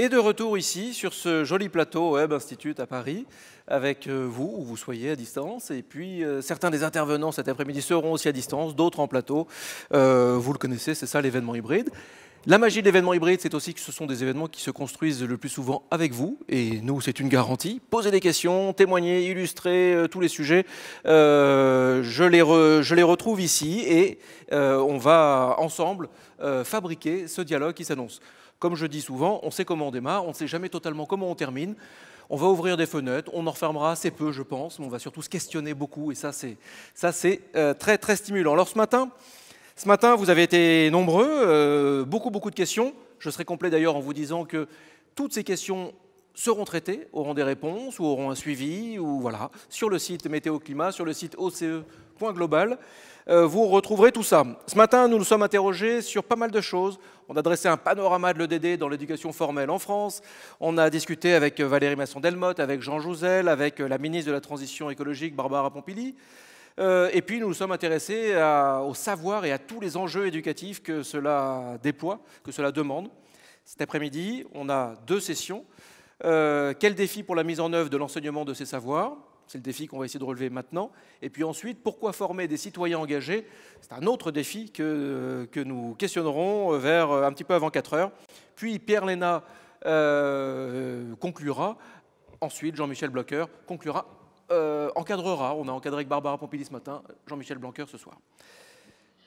de retour ici, sur ce joli plateau Web Institute à Paris, avec vous, où vous soyez à distance. Et puis, certains des intervenants cet après-midi seront aussi à distance, d'autres en plateau. Vous le connaissez, c'est ça l'événement hybride. La magie de l'événement hybride, c'est aussi que ce sont des événements qui se construisent le plus souvent avec vous. Et nous, c'est une garantie. Posez des questions, témoignez, illustrez tous les sujets. Je les retrouve ici et on va ensemble fabriquer ce dialogue qui s'annonce. Comme je dis souvent, on sait comment on démarre, on ne sait jamais totalement comment on termine. On va ouvrir des fenêtres, on en refermera assez peu, je pense, mais on va surtout se questionner beaucoup. Et ça, c'est très, très stimulant. Alors, ce matin, vous avez été nombreux, beaucoup de questions. Je serai complet d'ailleurs en vous disant que toutes ces questions seront traitées, auront des réponses ou auront un suivi, ou voilà, sur le site Météo Climat, sur le site OCE.global. Vous retrouverez tout ça. Ce matin, nous nous sommes interrogés sur pas mal de choses. On a dressé un panorama de l'EDD dans l'éducation formelle en France. On a discuté avec Valérie Masson-Delmotte, avec Jean Jouzel, avec la ministre de la Transition écologique, Barbara Pompili. Et puis, nous nous sommes intéressés au savoir et à tous les enjeux éducatifs que cela déploie, que cela demande. Cet après-midi, on a 2 sessions. Quel défi pour la mise en œuvre de l'enseignement de ces savoirs ? C'est le défi qu'on va essayer de relever maintenant. Et puis ensuite, pourquoi former des citoyens engagés ? C'est un autre défi que nous questionnerons vers un petit peu avant 4 heures. Puis Pierre Léna conclura. Ensuite, Jean-Michel Blanquer conclura, encadrera. On a encadré avec Barbara Pompili ce matin, Jean-Michel Blanquer ce soir.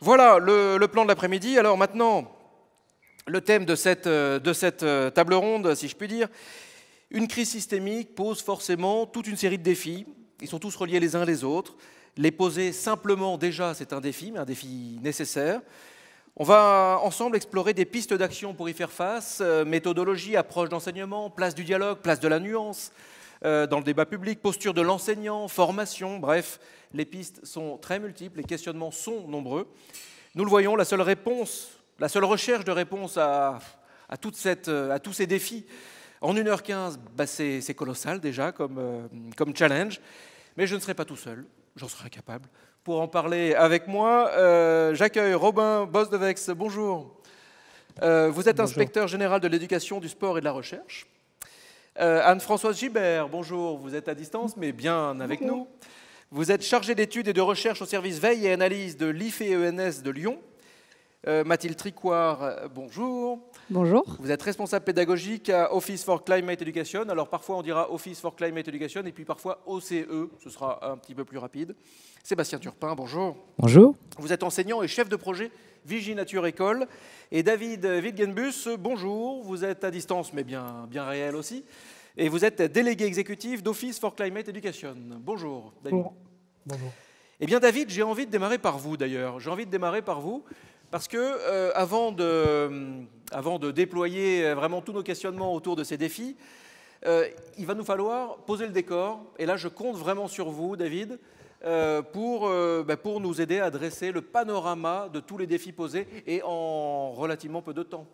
Voilà le plan de l'après-midi. Alors maintenant, le thème de cette table ronde, si je puis dire. Une crise systémique pose forcément toute une série de défis. Ils sont tous reliés les uns les autres. Les poser simplement, déjà, c'est un défi, mais un défi nécessaire. On va ensemble explorer des pistes d'action pour y faire face, méthodologie, approche d'enseignement, place du dialogue, place de la nuance, dans le débat public, posture de l'enseignant, formation, bref, les pistes sont très multiples, les questionnements sont nombreux. Nous le voyons, la seule recherche de réponse à tous ces défis, en 1h15, c'est colossal déjà comme challenge, mais je ne serai pas tout seul, j'en serai incapable. Pour en parler avec moi, j'accueille Robin Bosdevex, bonjour. Vous êtes inspecteur général de l'éducation, du sport et de la recherche. Anne-Françoise Gibert, bonjour, vous êtes à distance mais bien avec nous. Vous êtes chargée d'études et de recherche au service veille et analyse de l'IFE-ENS de Lyon. Mathilde Tricoire, bonjour. Bonjour. Vous êtes responsable pédagogique à Office for Climate Education. Alors parfois on dira Office for Climate Education et puis parfois OCE, ce sera un petit peu plus rapide. Sébastien Turpin, bonjour. Bonjour. Vous êtes enseignant et chef de projet Vigie Nature École. Et David Wittgenbus, bonjour. Vous êtes à distance mais bien réel aussi. Et vous êtes délégué exécutif d'Office for Climate Education. Bonjour David. Bonjour. Eh bien David, j'ai envie de démarrer par vous d'ailleurs. J'ai envie de démarrer par vous. Parce que avant de déployer vraiment tous nos questionnements autour de ces défis, il va nous falloir poser le décor. Et là, je compte vraiment sur vous, David, pour nous aider à dresser le panorama de tous les défis posés et en relativement peu de temps.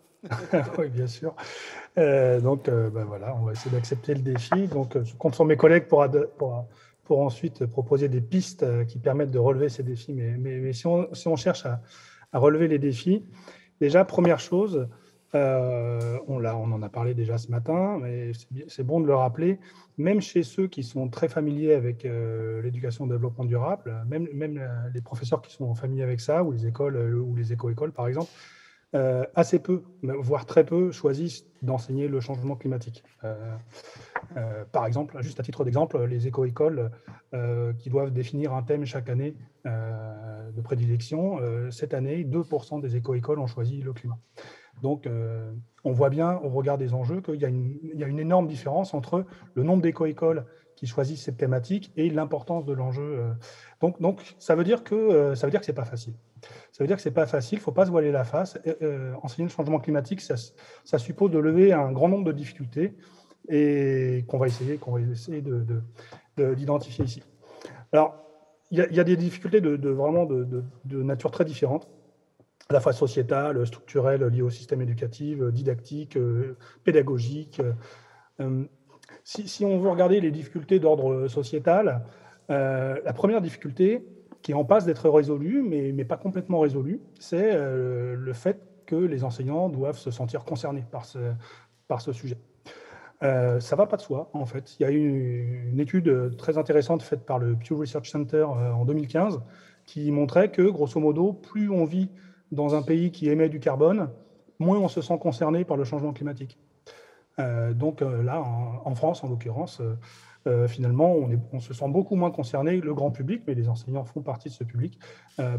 Oui, bien sûr. Voilà, on va essayer d'accepter le défi. Donc, je compte sur mes collègues pour ensuite proposer des pistes qui permettent de relever ces défis. Mais si on cherche à relever les défis. Déjà, première chose, on en a parlé déjà ce matin, mais c'est bon de le rappeler, même chez ceux qui sont très familiers avec l'éducation au développement durable, même les professeurs qui sont familiers avec ça, ou les écoles, ou les éco-écoles par exemple, assez peu, voire très peu, choisissent d'enseigner le changement climatique. Par exemple, juste à titre d'exemple, les éco-écoles qui doivent définir un thème chaque année de prédilection, cette année, 2% des éco-écoles ont choisi le climat. Donc, on voit bien, au regard des enjeux, qu'il y a une énorme différence entre le nombre d'éco-écoles qui choisissent cette thématique et l'importance de l'enjeu. Donc, ça veut dire que c'est pas facile. Ça veut dire que c'est pas facile, il ne faut pas se voiler la face. Enseigner le changement climatique, ça suppose de lever un grand nombre de difficultés et qu'on va essayer d'identifier ici. Alors, il y a des difficultés vraiment de nature très différente, à la fois sociétale, structurelle, liées au système éducatif, didactique, pédagogique. Si on veut regarder les difficultés d'ordre sociétal, la première difficulté qui est en passe d'être résolue, mais pas complètement résolue, c'est le fait que les enseignants doivent se sentir concernés par ce sujet. Ça ne va pas de soi, en fait. Il y a eu une étude très intéressante faite par le Pew Research Center en 2015 qui montrait que, grosso modo, plus on vit dans un pays qui émet du carbone, moins on se sent concerné par le changement climatique. Donc là, en France, en l'occurrence, finalement, on se sent beaucoup moins concerné, le grand public, mais les enseignants font partie de ce public,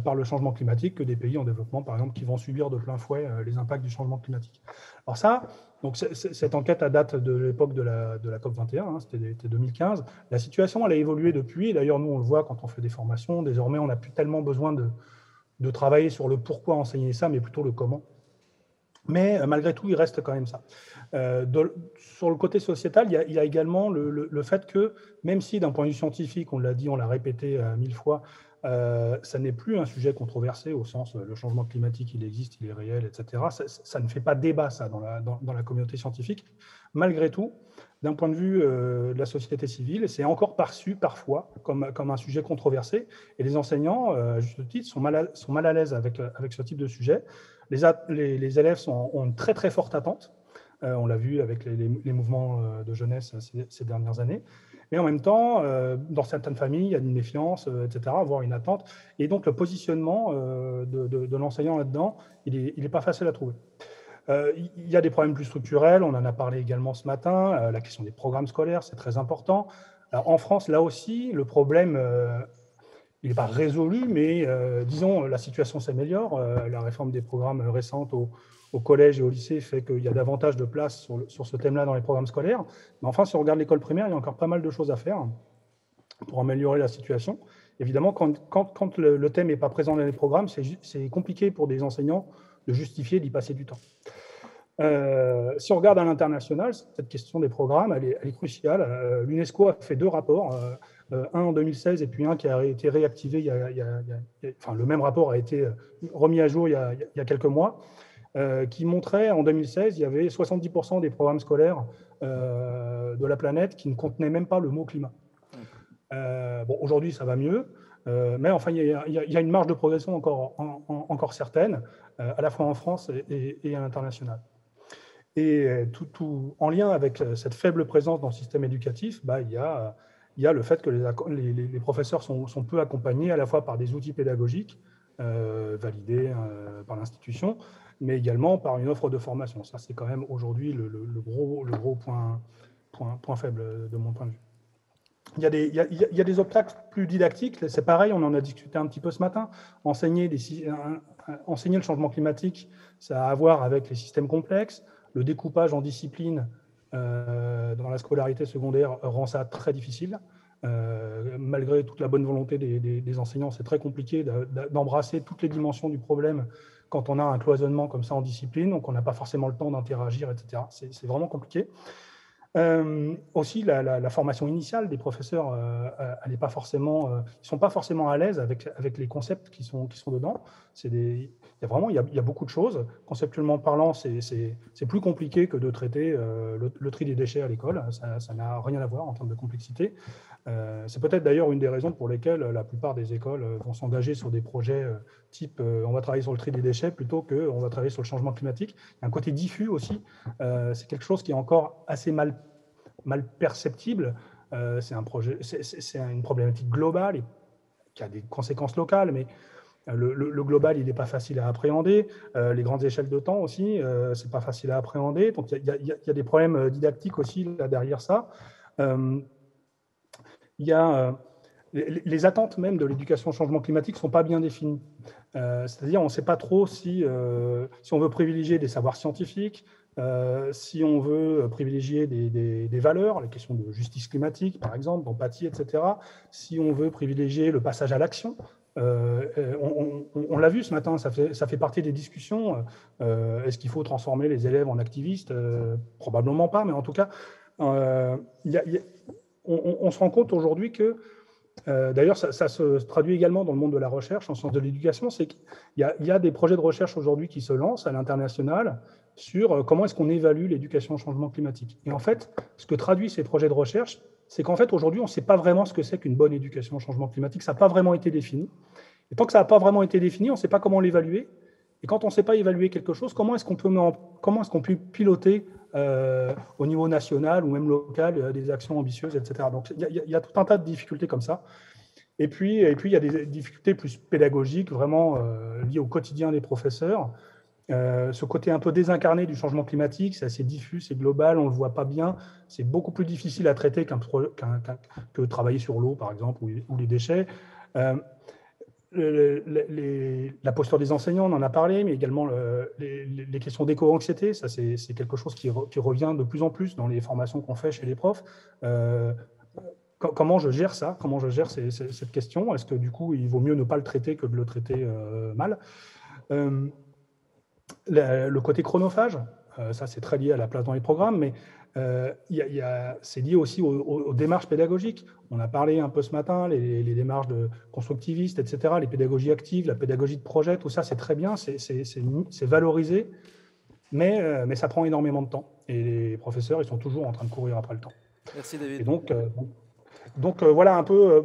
par le changement climatique que des pays en développement, par exemple, qui vont subir de plein fouet les impacts du changement climatique. Alors ça, donc cette enquête date de l'époque de la COP 21, hein, c'était 2015. La situation, elle a évolué depuis. D'ailleurs, nous, on le voit quand on fait des formations. Désormais, on n'a plus tellement besoin de travailler sur le pourquoi enseigner ça, mais plutôt le comment. Mais malgré tout, il reste quand même ça. Sur le côté sociétal, il y a également le fait que, même si d'un point de vue scientifique, on l'a dit, on l'a répété 1000 fois, ça n'est plus un sujet controversé au sens le changement climatique, il existe, il est réel, etc. Ça ne fait pas débat, ça, dans la communauté scientifique. Malgré tout, d'un point de vue de la société civile, c'est encore perçu parfois comme un sujet controversé. Et les enseignants, à juste titre, sont mal à l'aise avec ce type de sujet. Les élèves ont une très très forte attente. On l'a vu avec les mouvements de jeunesse ces dernières années. Mais en même temps, dans certaines familles, il y a une méfiance, etc., voire une attente. Et donc, le positionnement de l'enseignant là-dedans, il n'est pas facile à trouver. Il y a des problèmes plus structurels, on en a parlé également ce matin. La question des programmes scolaires, c'est très important. Alors, en France, là aussi, le problème, il n'est pas résolu, mais disons, la situation s'améliore. La réforme des programmes récentes au collège et au lycée fait qu'il y a davantage de place sur ce thème-là dans les programmes scolaires. Mais enfin, si on regarde l'école primaire, il y a encore pas mal de choses à faire pour améliorer la situation. Évidemment, quand le thème n'est pas présent dans les programmes, c'est compliqué pour des enseignants de justifier d'y passer du temps. Si on regarde à l'international, cette question des programmes, elle est cruciale. L'UNESCO a fait 2 rapports, un en 2016 et puis un qui a été réactivé, enfin le même rapport a été remis à jour il y a quelques mois, qui montrait en 2016, il y avait 70% des programmes scolaires de la planète qui ne contenaient même pas le mot climat. Bon, aujourd'hui, ça va mieux, mais enfin, il y a une marge de progression encore certaine, à la fois en France et à l'international. Et tout en lien avec cette faible présence dans le système éducatif, il y a le fait que les professeurs sont peu accompagnés à la fois par des outils pédagogiques validés par l'institution, mais également par une offre de formation. Ça, c'est quand même aujourd'hui le gros point faible de mon point de vue. Il y a des obstacles plus didactiques. C'est pareil, on en a discuté un petit peu ce matin. Enseigner le changement climatique, ça a à voir avec les systèmes complexes. Le découpage en disciplines dans la scolarité secondaire rend ça très difficile. Malgré toute la bonne volonté des enseignants, c'est très compliqué d'embrasser toutes les dimensions du problème quand on a un cloisonnement comme ça en discipline, donc on n'a pas forcément le temps d'interagir, etc. C'est vraiment compliqué. Aussi, la formation initiale des professeurs, elle n'est pas forcément, ils sont pas forcément à l'aise avec les concepts qui sont dedans. Il y a beaucoup de choses. Conceptuellement parlant, c'est plus compliqué que de traiter le tri des déchets à l'école. Ça n'a rien à voir en termes de complexité. C'est peut-être d'ailleurs une des raisons pour lesquelles la plupart des écoles vont s'engager sur des projets type on va travailler sur le tri des déchets plutôt qu'on va travailler sur le changement climatique. Il y a un côté diffus aussi. C'est quelque chose qui est encore assez mal perceptible. C'est une problématique globale et qui a des conséquences locales, mais le global, il n'est pas facile à appréhender. Les grandes échelles de temps aussi, c'est pas facile à appréhender. Donc, il y a des problèmes didactiques aussi là, derrière ça. Il y a les attentes même de l'éducation au changement climatique ne sont pas bien définies. C'est-à-dire, on ne sait pas trop si on veut privilégier des savoirs scientifiques, si on veut privilégier des valeurs, les questions de justice climatique, par exemple, d'empathie, etc. Si on veut privilégier le passage à l'action. On l'a vu ce matin, ça fait partie des discussions. Est-ce qu'il faut transformer les élèves en activistes? Probablement pas, mais en tout cas, on se rend compte aujourd'hui que d'ailleurs, ça se traduit également dans le monde de la recherche, en sciences de l'éducation, c'est qu'il y a des projets de recherche aujourd'hui qui se lancent à l'international sur comment est-ce qu'on évalue l'éducation au changement climatique. Et en fait, ce que traduit ces projets de recherche, c'est qu'en fait, aujourd'hui, on ne sait pas vraiment ce que c'est qu'une bonne éducation au changement climatique. Ça n'a pas vraiment été défini. Et tant que ça n'a pas vraiment été défini, on ne sait pas comment l'évaluer. Et quand on ne sait pas évaluer quelque chose, comment est-ce qu'on peut piloter au niveau national ou même local, des actions ambitieuses, etc. Donc, il y a tout un tas de difficultés comme ça. Et puis, il y a des difficultés plus pédagogiques, vraiment liées au quotidien des professeurs. Ce côté un peu désincarné du changement climatique, c'est assez diffus, c'est global, on ne le voit pas bien. C'est beaucoup plus difficile à traiter que travailler sur l'eau, par exemple, ou les déchets. La posture des enseignants, on en a parlé, mais également les questions d'éco-anxiété, ça c'est quelque chose qui revient de plus en plus dans les formations qu'on fait chez les profs. Comment je gère ça? Comment je gère cette question? Est-ce que du coup, il vaut mieux ne pas le traiter que de le traiter mal? Le côté chronophage, ça c'est très lié à la place dans les programmes, mais c'est lié aussi aux démarches pédagogiques. On a parlé un peu ce matin, les démarches constructivistes, etc., les pédagogies actives, la pédagogie de projet, tout ça c'est très bien, c'est valorisé, mais ça prend énormément de temps. Et les professeurs, ils sont toujours en train de courir après le temps. Merci David. Et donc voilà un peu,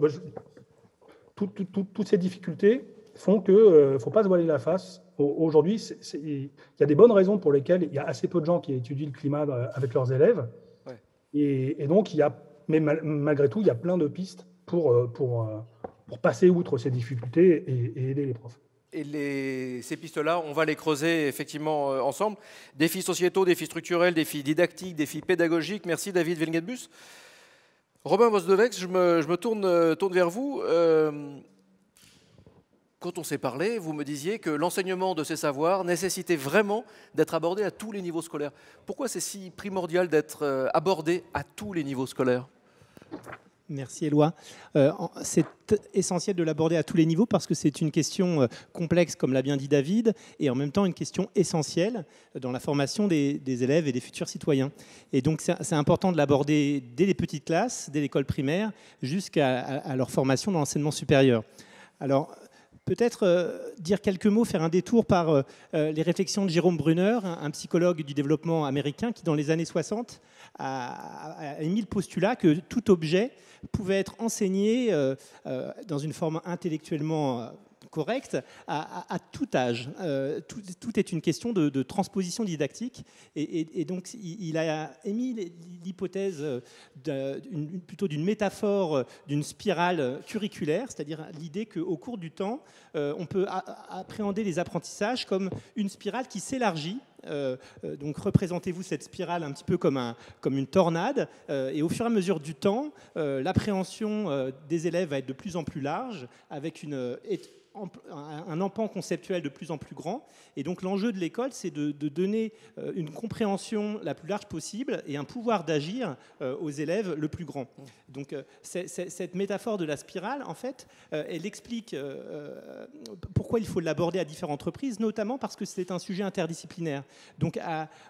toutes ces difficultés font qu'il ne faut pas se voiler la face. Aujourd'hui, il y a des bonnes raisons pour lesquelles il y a assez peu de gens qui étudient le climat avec leurs élèves. Ouais. Et donc, mais malgré tout, il y a plein de pistes pour passer outre ces difficultés et aider les profs. Et ces pistes-là, on va les creuser effectivement ensemble. Défis sociétaux, défis structurels, défis didactiques, défis pédagogiques. Merci David Wilgenbus. Robin Bosdevex, je me tourne vers vous. Quand on s'est parlé, vous me disiez que l'enseignement de ces savoirs nécessitait vraiment d'être abordé à tous les niveaux scolaires. Pourquoi c'est si primordial d'être abordé à tous les niveaux scolaires ? Merci Éloi. C'est essentiel de l'aborder à tous les niveaux parce que c'est une question complexe, comme l'a bien dit David, et en même temps une question essentielle dans la formation des élèves et des futurs citoyens. Et donc c'est important de l'aborder dès les petites classes, dès l'école primaire, jusqu'à leur formation dans l'enseignement supérieur. Alors, peut-être dire quelques mots, faire un détour par les réflexions de Jérôme Brunner, un psychologue du développement américain qui, dans les années 60, a émis le postulat que tout objet pouvait être enseigné dans une forme intellectuellement correcte à tout âge. Tout est une question de transposition didactique. Et donc, il a émis l'hypothèse plutôt d'une métaphore d'une spirale curriculaire, c'est-à-dire l'idée qu'au cours du temps, on peut appréhender les apprentissages comme une spirale qui s'élargit. Donc représentez-vous cette spirale un petit peu comme une tornade, et au fur et à mesure du temps, l'appréhension des élèves va être de plus en plus large, avec un empan conceptuel de plus en plus grand. Et donc l'enjeu de l'école, c'est de donner une compréhension la plus large possible et un pouvoir d'agir aux élèves le plus grand. Donc cette métaphore de la spirale, en fait, elle explique pourquoi il faut l'aborder à différentes reprises, notamment parce que c'est un sujet interdisciplinaire. Donc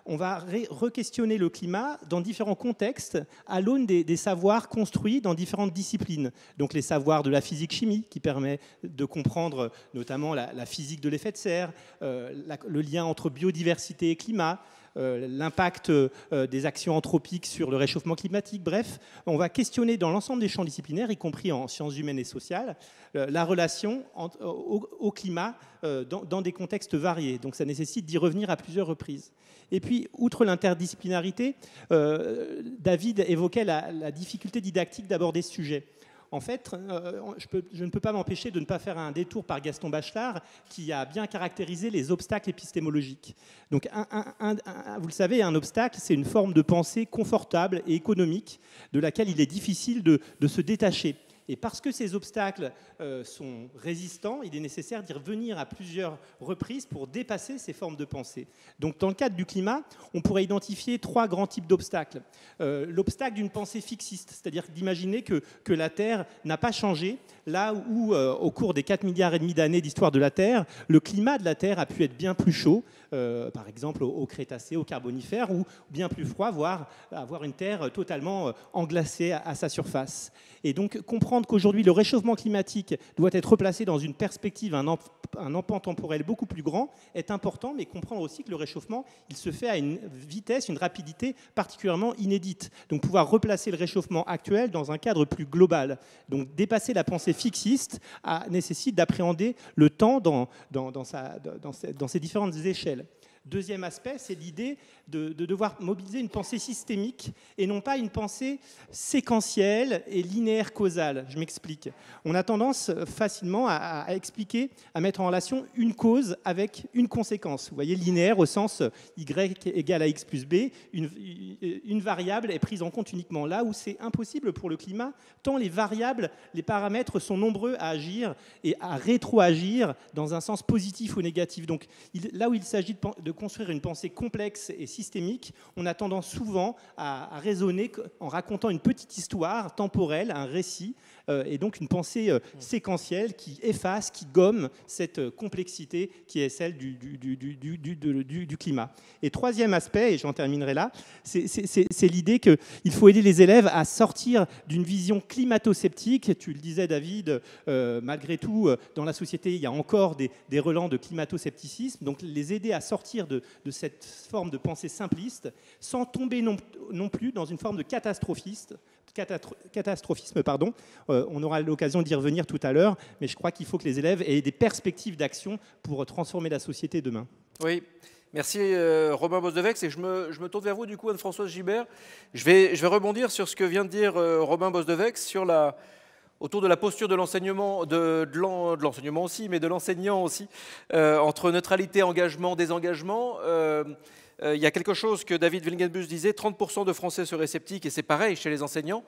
on va re-questionner le climat dans différents contextes à l'aune des savoirs construits dans différentes disciplines. Donc les savoirs de la physique-chimie qui permet de comprendre notamment la physique de l'effet de serre, le lien entre biodiversité et climat, l'impact des actions anthropiques sur le réchauffement climatique. Bref, on va questionner dans l'ensemble des champs disciplinaires, y compris en sciences humaines et sociales, la relation au climat dans des contextes variés. Donc ça nécessite d'y revenir à plusieurs reprises. Et puis, outre l'interdisciplinarité, David évoquait la difficulté didactique d'aborder ce sujet. En fait, je ne peux pas m'empêcher de ne pas faire un détour par Gaston Bachelard, qui a bien caractérisé les obstacles épistémologiques. Donc, vous le savez, un obstacle, c'est une forme de pensée confortable et économique de laquelle il est difficile de se détacher. Et parce que ces obstacles sont résistants, il est nécessaire d'y revenir à plusieurs reprises pour dépasser ces formes de pensée. Donc, dans le cadre du climat, on pourrait identifier 3 grands types d'obstacles. L'obstacle d'une pensée fixiste, c'est-à-dire d'imaginer que la Terre n'a pas changé, là où, au cours des 4,5 milliards d'années d'histoire de la Terre, le climat de la Terre a pu être bien plus chaud, par exemple au Crétacé, au Carbonifère, ou bien plus froid, voire avoir une Terre totalement englacée à sa surface. Et donc, comprendre qu'aujourd'hui, le réchauffement climatique doit être replacé dans une perspective, un empan temporel beaucoup plus grand, est important, mais comprendre aussi que le réchauffement, il se fait à une vitesse, une rapidité particulièrement inédite. Donc, pouvoir replacer le réchauffement actuel dans un cadre plus global. Donc, dépasser la pensée fixiste nécessite d'appréhender le temps dans ses différentes échelles. Deuxième aspect, c'est l'idée de devoir mobiliser une pensée systémique et non pas une pensée séquentielle et linéaire causale. Je m'explique. On a tendance facilement à expliquer, à mettre en relation une cause avec une conséquence. Vous voyez, linéaire au sens y égale à x plus b, une variable est prise en compte uniquement là où c'est impossible pour le climat, tant les variables, les paramètres sont nombreux à agir et à rétroagir dans un sens positif ou négatif. Donc là où il s'agit de construire une pensée complexe et systémique, on a tendance souvent à raisonner en racontant une petite histoire temporelle, un récit, et donc une pensée séquentielle qui efface, qui gomme cette complexité qui est celle du climat. Et troisième aspect, et j'en terminerai là, c'est l'idée qu'il faut aider les élèves à sortir d'une vision climato-sceptique. Tu le disais, David, malgré tout, dans la société, il y a encore des relents de climato-scepticisme. Donc les aider à sortir de cette forme de pensée simpliste, sans tomber non plus dans une forme de catastrophisme. On aura l'occasion d'y revenir tout à l'heure, mais je crois qu'il faut que les élèves aient des perspectives d'action pour transformer la société demain. Oui. Merci Robin Bosdevex. Et je me tourne vers vous, du coup, Anne-Françoise Gibert. Je vais rebondir sur ce que vient de dire Robin Bosdevex autour de la posture de l'enseignement, de l'enseignement aussi, mais de l'enseignant aussi, entre neutralité, engagement, désengagement. Il y a quelque chose que David Wilgenbus disait, 30% de Français seraient sceptiques, et c'est pareil chez les enseignants.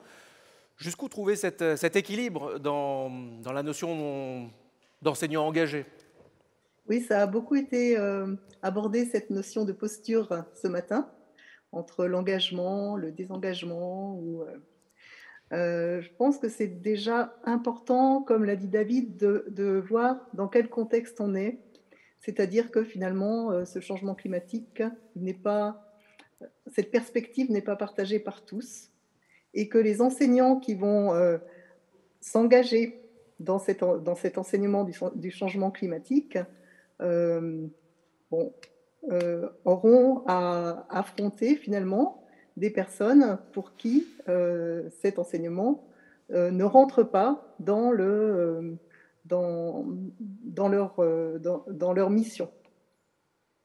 Jusqu'où trouver cet équilibre dans la notion d'enseignant engagé ? Oui, ça a beaucoup été abordé, cette notion de posture ce matin, entre l'engagement, le désengagement. Je pense que c'est déjà important, comme l'a dit David, de voir dans quel contexte on est. C'est-à-dire que finalement, ce changement climatique cette perspective n'est pas partagée par tous, et que les enseignants qui vont s'engager dans cet enseignement du changement climatique auront à affronter finalement des personnes pour qui cet enseignement ne rentre pas dans leur mission.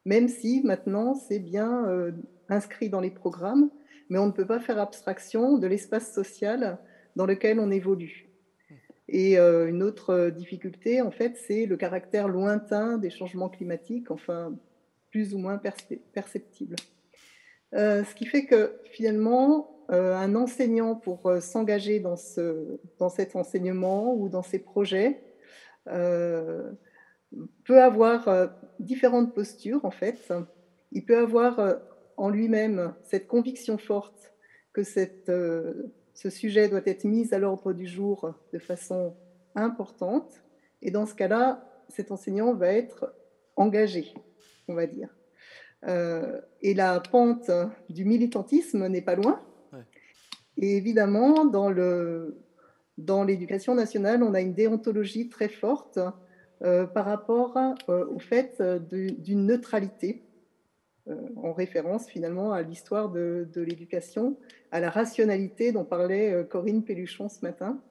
Même si maintenant c'est bien inscrit dans les programmes, mais on ne peut pas faire abstraction de l'espace social dans lequel on évolue. Et une autre difficulté, en fait, c'est le caractère lointain des changements climatiques, enfin plus ou moins perceptible. Ce qui fait que finalement, un enseignant, pour s'engager dans cet enseignement ou dans ces projets, peut avoir différentes postures, en fait. Il peut avoir en lui-même cette conviction forte que ce sujet doit être mis à l'ordre du jour de façon importante. Et dans ce cas-là, cet enseignant va être engagé, on va dire. Et la pente du militantisme n'est pas loin. Ouais. Et évidemment, dans l'éducation nationale, on a une déontologie très forte par rapport au fait d'une neutralité, en référence finalement à l'histoire de l'éducation, à la rationalité dont parlait Corinne Pelluchon ce matin.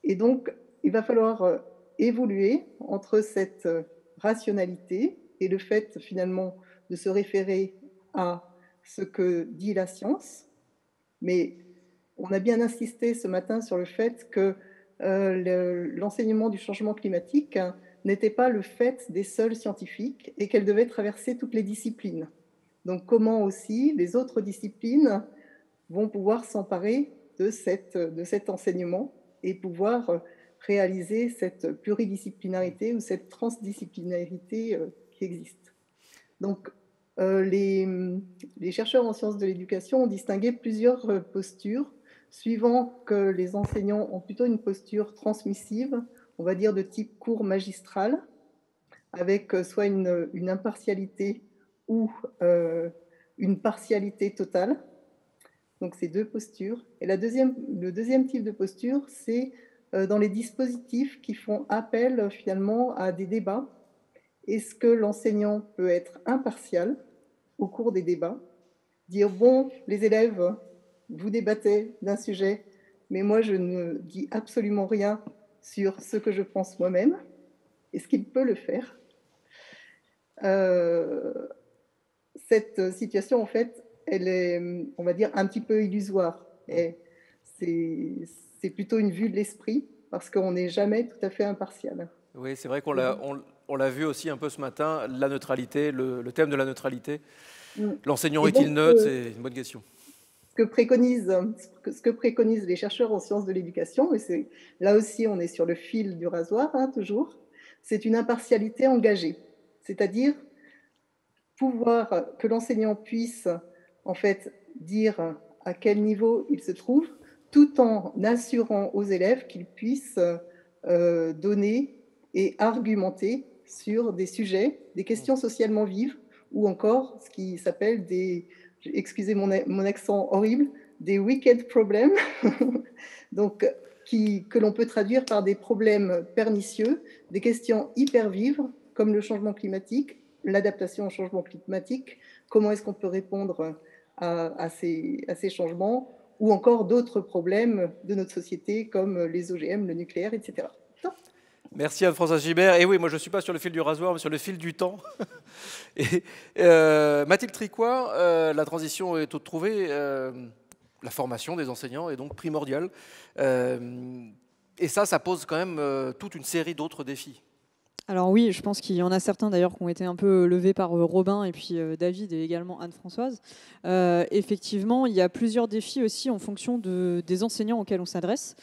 Et donc, il va falloir évoluer entre cette rationalité et le fait finalement de se référer à ce que dit la science. Mais on a bien insisté ce matin sur le fait que l'enseignement du changement climatique n'était pas le fait des seuls scientifiques et qu'elle devait traverser toutes les disciplines. Donc comment aussi les autres disciplines vont pouvoir s'emparer de cet enseignement et pouvoir réaliser cette pluridisciplinarité ou cette transdisciplinarité qui existe. Donc les chercheurs en sciences de l'éducation ont distingué plusieurs postures, suivant que les enseignants ont plutôt une posture transmissive, on va dire de type cours magistral, avec soit une impartialité ou une partialité totale. Donc, ces deux postures. Et le deuxième type de posture, c'est dans les dispositifs qui font appel finalement à des débats. Est-ce que l'enseignant peut être impartial au cours des débats, dire, bon, les élèves, vous débattez d'un sujet, mais moi, je ne dis absolument rien sur ce que je pense moi-même. Est-ce qu'il peut le faire ? cette situation, en fait, elle est, on va dire, un petit peu illusoire. Et c'est plutôt une vue de l'esprit, parce qu'on n'est jamais tout à fait impartial. Oui, c'est vrai qu'on l'a vu aussi un peu ce matin, la neutralité, le thème de la neutralité. L'enseignant Et donc, est-il neutre? C'est une bonne question. ce que préconisent les chercheurs en sciences de l'éducation, et là aussi on est sur le fil du rasoir, hein, toujours, c'est une impartialité engagée. C'est-à-dire que l'enseignant puisse en fait dire à quel niveau il se trouve, tout en assurant aux élèves qu'ils puissent donner et argumenter sur des sujets, des questions socialement vives, ou encore ce qui s'appelle excusez mon accent horrible, des wicked problems, donc que l'on peut traduire par des problèmes pernicieux, des questions hyper vives, comme le changement climatique, l'adaptation au changement climatique, comment est-ce qu'on peut répondre à ces changements, ou encore d'autres problèmes de notre société, comme les OGM, le nucléaire, etc. Merci Anne-Françoise Gibert. Et oui, moi je ne suis pas sur le fil du rasoir, mais sur le fil du temps. Et, Mathilde Tricoire, la transition est toute trouvée. La formation des enseignants est donc primordiale. Et ça pose quand même toute une série d'autres défis. Alors oui, je pense qu'il y en a certains d'ailleurs qui ont été un peu levés par Robin et puis David et également Anne-Françoise. Effectivement, il y a plusieurs défis aussi en fonction des enseignants auxquels on s'adresse.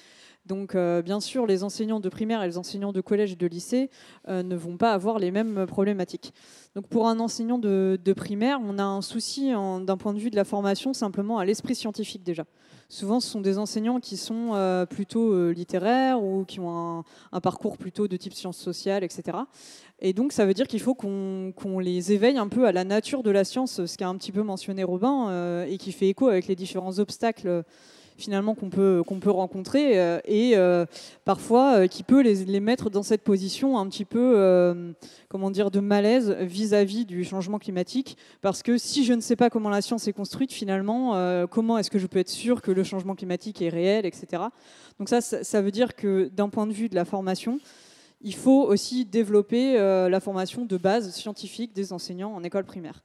Donc bien sûr, les enseignants de primaire et les enseignants de collège et de lycée ne vont pas avoir les mêmes problématiques. Donc pour un enseignant de primaire, on a un souci d'un point de vue de la formation simplement à l'esprit scientifique déjà. Souvent, ce sont des enseignants qui sont plutôt littéraires ou qui ont un parcours plutôt de type sciences sociales, etc. Et donc, ça veut dire qu'il faut qu'on les éveille un peu à la nature de la science, ce qu'a un petit peu mentionné Robin, et qui fait écho avec les différents obstacles finalement qu'on peut rencontrer et parfois qui peut les mettre dans cette position un petit peu comment dire, de malaise vis-à-vis du changement climatique, parce que si je ne sais pas comment la science est construite finalement, comment est-ce que je peux être sûr que le changement climatique est réel, etc. Donc ça veut dire que d'un point de vue de la formation, il faut aussi développer la formation de base scientifique des enseignants en école primaire.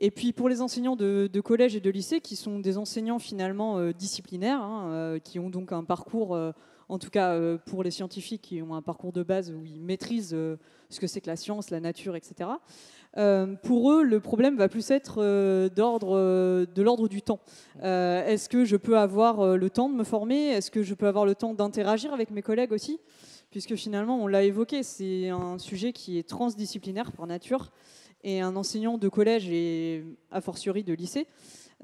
Et puis pour les enseignants de collège et de lycée, qui sont des enseignants finalement disciplinaires, hein, qui ont donc un parcours, en tout cas pour les scientifiques, qui ont un parcours de base où ils maîtrisent ce que c'est que la science, la nature, etc. Pour eux, le problème va plus être de l'ordre du temps. Est-ce que je peux avoir le temps de me former? Est-ce que je peux avoir le temps d'interagir avec mes collègues aussi? Puisque finalement, on l'a évoqué, c'est un sujet qui est transdisciplinaire par nature. Et un enseignant de collège et a fortiori de lycée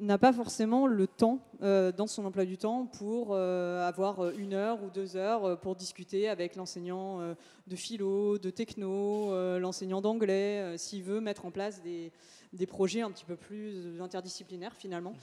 n'a pas forcément le temps dans son emploi du temps pour avoir 1 heure ou 2 heures pour discuter avec l'enseignant de philo, de techno, l'enseignant d'anglais, s'il veut mettre en place des projets un petit peu plus interdisciplinaires finalement.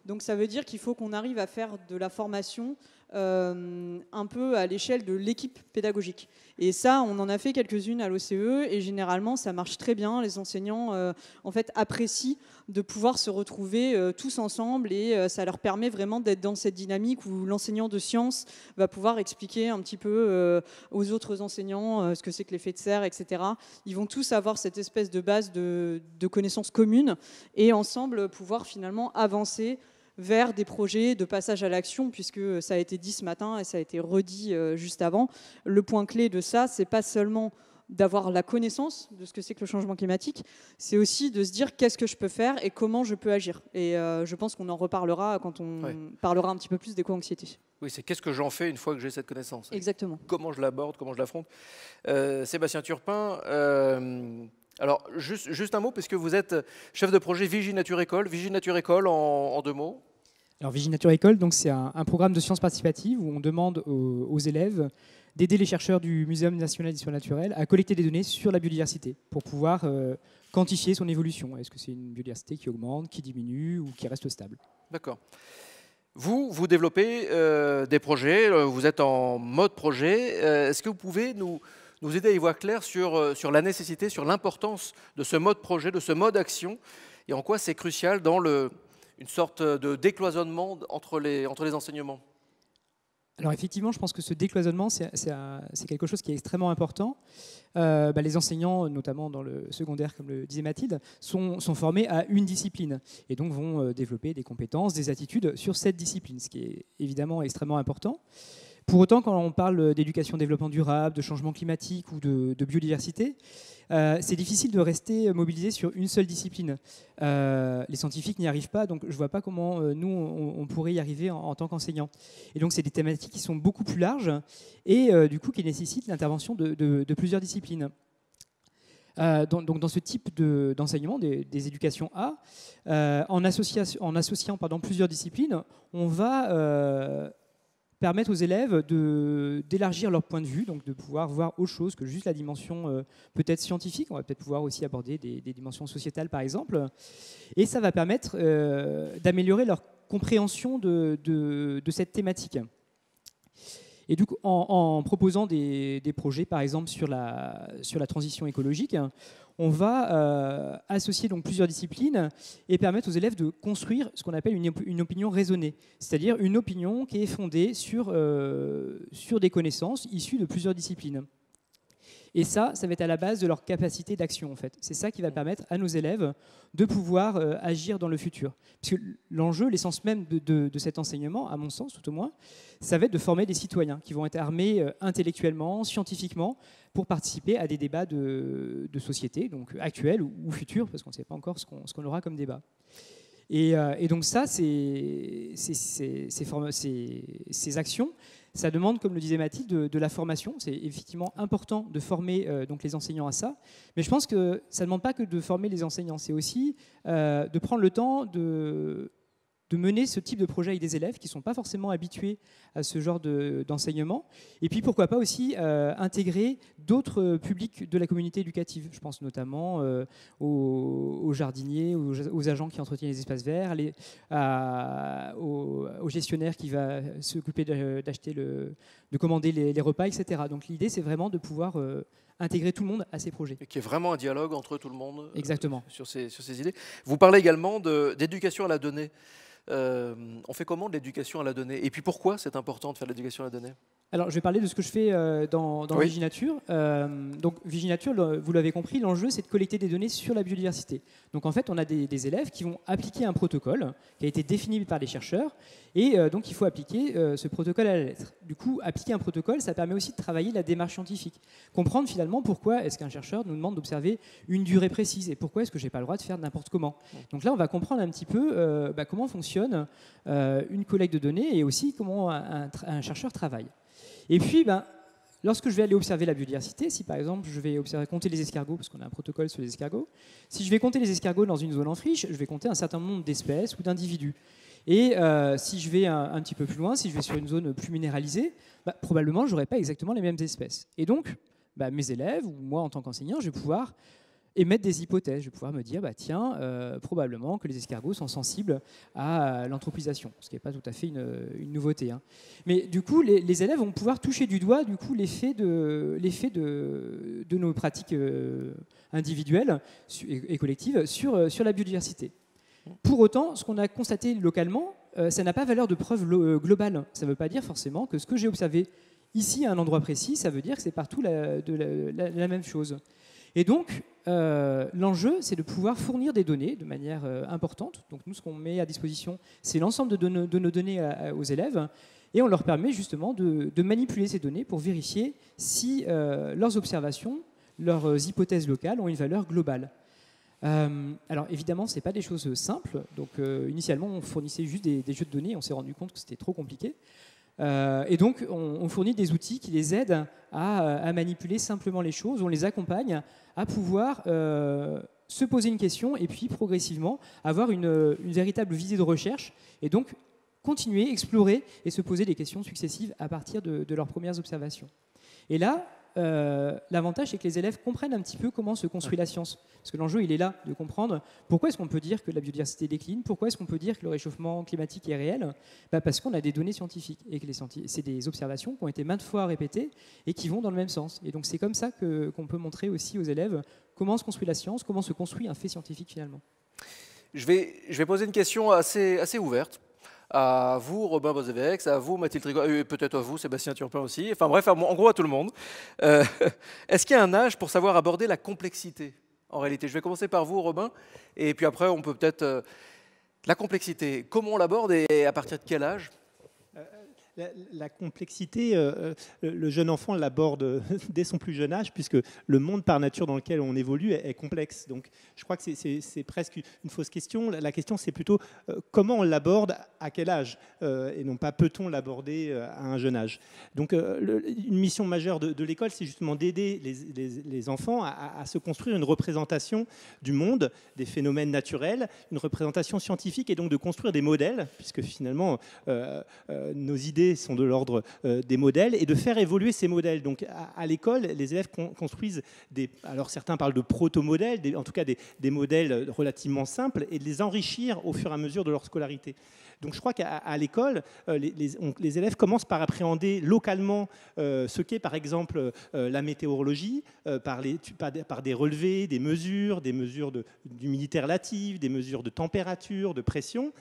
Donc ça veut dire qu'il faut qu'on arrive à faire de la formation un peu à l'échelle de l'équipe pédagogique. Et ça, on en a fait quelques-unes à l'OCE et généralement, ça marche très bien. Les enseignants, en fait, apprécient de pouvoir se retrouver tous ensemble et ça leur permet vraiment d'être dans cette dynamique où l'enseignant de sciences va pouvoir expliquer un petit peu aux autres enseignants ce que c'est que l'effet de serre, etc. Ils vont tous avoir cette espèce de base de connaissances communes et ensemble pouvoir finalement avancer vers des projets de passage à l'action, puisque ça a été dit ce matin et ça a été redit juste avant. Le point clé de ça, c'est pas seulement d'avoir la connaissance de ce que c'est que le changement climatique, c'est aussi de se dire qu'est-ce que je peux faire et comment je peux agir. Et je pense qu'on en reparlera quand on parlera un petit peu plus d'éco-anxiété. Oui, c'est qu'est-ce que j'en fais une fois que j'ai cette connaissance. Exactement. Comment je l'aborde, comment je l'affronte. Sébastien Turpin, alors juste un mot, puisque vous êtes chef de projet Vigie Nature École. Vigie Nature École, en 2 mots. Alors Vigie Nature École, donc c'est un programme de sciences participatives où on demande aux élèves d'aider les chercheurs du Muséum national d'histoire naturelle à collecter des données sur la biodiversité pour pouvoir quantifier son évolution. Est-ce que c'est une biodiversité qui augmente, qui diminue ou qui reste stable? D'accord. Vous développez des projets, vous êtes en mode projet. Est-ce que vous pouvez nous aider à y voir clair sur la nécessité, sur l'importance de ce mode projet, de ce mode action, et en quoi c'est crucial dans une sorte de décloisonnement entre les enseignements? Alors effectivement, je pense que ce décloisonnement, c'est quelque chose qui est extrêmement important. Les enseignants, notamment dans le secondaire, comme le disait Mathilde, sont formés à une discipline et donc vont développer des compétences, des attitudes sur cette discipline, ce qui est évidemment extrêmement important. Pour autant, quand on parle d'éducation développement durable, de changement climatique ou de biodiversité, c'est difficile de rester mobilisé sur une seule discipline. Les scientifiques n'y arrivent pas, donc je ne vois pas comment nous, on pourrait y arriver en tant qu'enseignants. Et donc, c'est des thématiques qui sont beaucoup plus larges et du coup qui nécessitent l'intervention de plusieurs disciplines. Donc dans ce type d'enseignement, des éducations A, en associant plusieurs disciplines, on va permettre aux élèves d'élargir leur point de vue, donc de pouvoir voir autre chose que juste la dimension peut-être scientifique. On va peut-être pouvoir aussi aborder des dimensions sociétales, par exemple. Et ça va permettre d'améliorer leur compréhension de cette thématique. Et du coup, en proposant des projets, par exemple, sur la transition écologique, on va associer donc plusieurs disciplines et permettre aux élèves de construire ce qu'on appelle une opinion raisonnée, c'est-à-dire une opinion qui est fondée sur des connaissances issues de plusieurs disciplines. Et ça va être à la base de leur capacité d'action, en fait. C'est ça qui va permettre à nos élèves de pouvoir agir dans le futur. Parce que l'enjeu, l'essence même de cet enseignement, à mon sens tout au moins, ça va être de former des citoyens qui vont être armés intellectuellement, scientifiquement, pour participer à des débats de société, donc actuels ou futurs, parce qu'on ne sait pas encore ce qu'on aura comme débat. Et donc ça, ces actions, ça demande, comme le disait Mathilde, de la formation. C'est effectivement important de former donc les enseignants à ça. Mais je pense que ça ne demande pas que de former les enseignants. C'est aussi de prendre le temps de mener ce type de projet avec des élèves qui ne sont pas forcément habitués à ce genre d'enseignement. Et puis, pourquoi pas aussi intégrer d'autres publics de la communauté éducative. Je pense notamment aux jardiniers, aux agents qui entretiennent les espaces verts, aux gestionnaires qui va s'occuper de commander les repas, etc. Donc l'idée, c'est vraiment de pouvoir intégrer tout le monde à ces projets. Et qu'il y ait vraiment un dialogue entre tout le monde. Exactement. Sur ces idées. Vous parlez également d'éducation à la donnée. On fait comment de l'éducation à la donnée? Et puis pourquoi c'est important de faire de l'éducation à la donnée? Alors, je vais parler de ce que je fais dans Oui. Viginature. Donc, Viginature, vous l'avez compris, l'enjeu, c'est de collecter des données sur la biodiversité. Donc, en fait, on a des élèves qui vont appliquer un protocole qui a été défini par les chercheurs. Et donc, il faut appliquer ce protocole à la lettre. Du coup, appliquer un protocole, ça permet aussi de travailler la démarche scientifique. Comprendre finalement pourquoi est-ce qu'un chercheur nous demande d'observer une durée précise et pourquoi est-ce que je n'ai pas le droit de faire n'importe comment. Donc là, on va comprendre un petit peu comment fonctionne une collecte de données et aussi comment un chercheur travaille. Et puis, lorsque je vais aller observer la biodiversité, si par exemple je vais compter les escargots, parce qu'on a un protocole sur les escargots, si je vais compter les escargots dans une zone en friche, je vais compter un certain nombre d'espèces ou d'individus. Et si je vais un petit peu plus loin, si je vais sur une zone plus minéralisée, probablement je n'aurai pas exactement les mêmes espèces. Et donc, mes élèves ou moi en tant qu'enseignant, je vais pouvoir émettre des hypothèses. Je vais pouvoir me dire, tiens, probablement que les escargots sont sensibles à l'anthropisation, ce qui n'est pas tout à fait une nouveauté. Hein. Mais du coup, les élèves vont pouvoir toucher du doigt l'effet de nos pratiques individuelles et collectives sur la biodiversité. Pour autant, ce qu'on a constaté localement, ça n'a pas valeur de preuve globale. Ça ne veut pas dire forcément que ce que j'ai observé ici à un endroit précis, ça veut dire que c'est partout la même chose. Et donc, l'enjeu, c'est de pouvoir fournir des données de manière importante. Donc nous, ce qu'on met à disposition, c'est l'ensemble de nos données aux élèves, et on leur permet justement de manipuler ces données pour vérifier si leurs observations, leurs hypothèses locales ont une valeur globale. Alors évidemment, ce n'est pas des choses simples. Donc initialement, on fournissait juste des jeux de données, on s'est rendu compte que c'était trop compliqué. Et donc, on fournit des outils qui les aident à manipuler simplement les choses, on les accompagne à pouvoir se poser une question et puis progressivement avoir une véritable visée de recherche et donc continuer, explorer et se poser des questions successives à partir de leurs premières observations. Et là, l'avantage, c'est que les élèves comprennent un petit peu comment se construit la science. Parce que l'enjeu, il est là, de comprendre pourquoi est-ce qu'on peut dire que la biodiversité décline, pourquoi est-ce qu'on peut dire que le réchauffement climatique est réel. Parce qu'on a des données scientifiques, et que c'est des observations qui ont été maintes fois répétées et qui vont dans le même sens. Et donc c'est comme ça qu'on peut montrer aussi aux élèves comment se construit la science, comment se construit un fait scientifique finalement. Je vais poser une question assez ouverte. à vous, Robin Bozevex, à vous, Mathilde Rigaud, et peut-être à vous, Sébastien Turpin aussi, enfin bref, en gros à tout le monde. Est-ce qu'il y a un âge pour savoir aborder la complexité, en réalité? Je vais commencer par vous, Robin, et puis après, on peut peut-être... la complexité, comment on l'aborde et à partir de quel âge? La complexité, le jeune enfant l'aborde dès son plus jeune âge, puisque le monde par nature dans lequel on évolue est complexe. Donc je crois que c'est presque une fausse question. La question, c'est plutôt comment on l'aborde, à quel âge, et non pas peut-on l'aborder à un jeune âge. Donc une mission majeure de l'école, c'est justement d'aider les enfants à se construire une représentation du monde, des phénomènes naturels, une représentation scientifique, et donc de construire des modèles, puisque finalement nos idées sont de l'ordre des modèles, et de faire évoluer ces modèles. Donc à l'école, les élèves construisent alors certains parlent de proto-modèles, en tout cas des modèles relativement simples, et de les enrichir au fur et à mesure de leur scolarité. Donc je crois qu'à l'école, les élèves commencent par appréhender localement ce qu'est par exemple la météorologie, par des relevés, des mesures d'humidité relative, des mesures de température, de pression,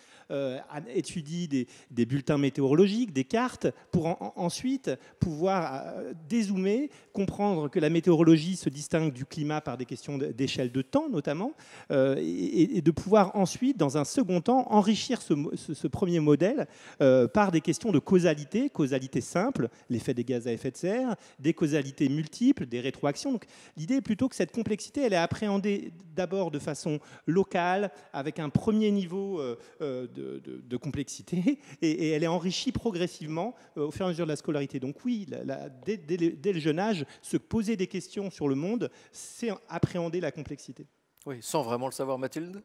étudient des bulletins météorologiques, des cartes, pour ensuite pouvoir dézoomer, comprendre que la météorologie se distingue du climat par des questions d'échelle de temps notamment, et de pouvoir ensuite, dans un second temps, enrichir ce premier modèle par des questions de causalité simple, l'effet des gaz à effet de serre, des causalités multiples, des rétroactions. Donc l'idée est plutôt que cette complexité, elle est appréhendée d'abord de façon locale, avec un premier niveau de complexité, et elle est enrichie progressivement au fur et à mesure de la scolarité. Donc oui, dès le jeune âge, se poser des questions sur le monde, c'est appréhender la complexité. Oui, sans vraiment le savoir, Mathilde.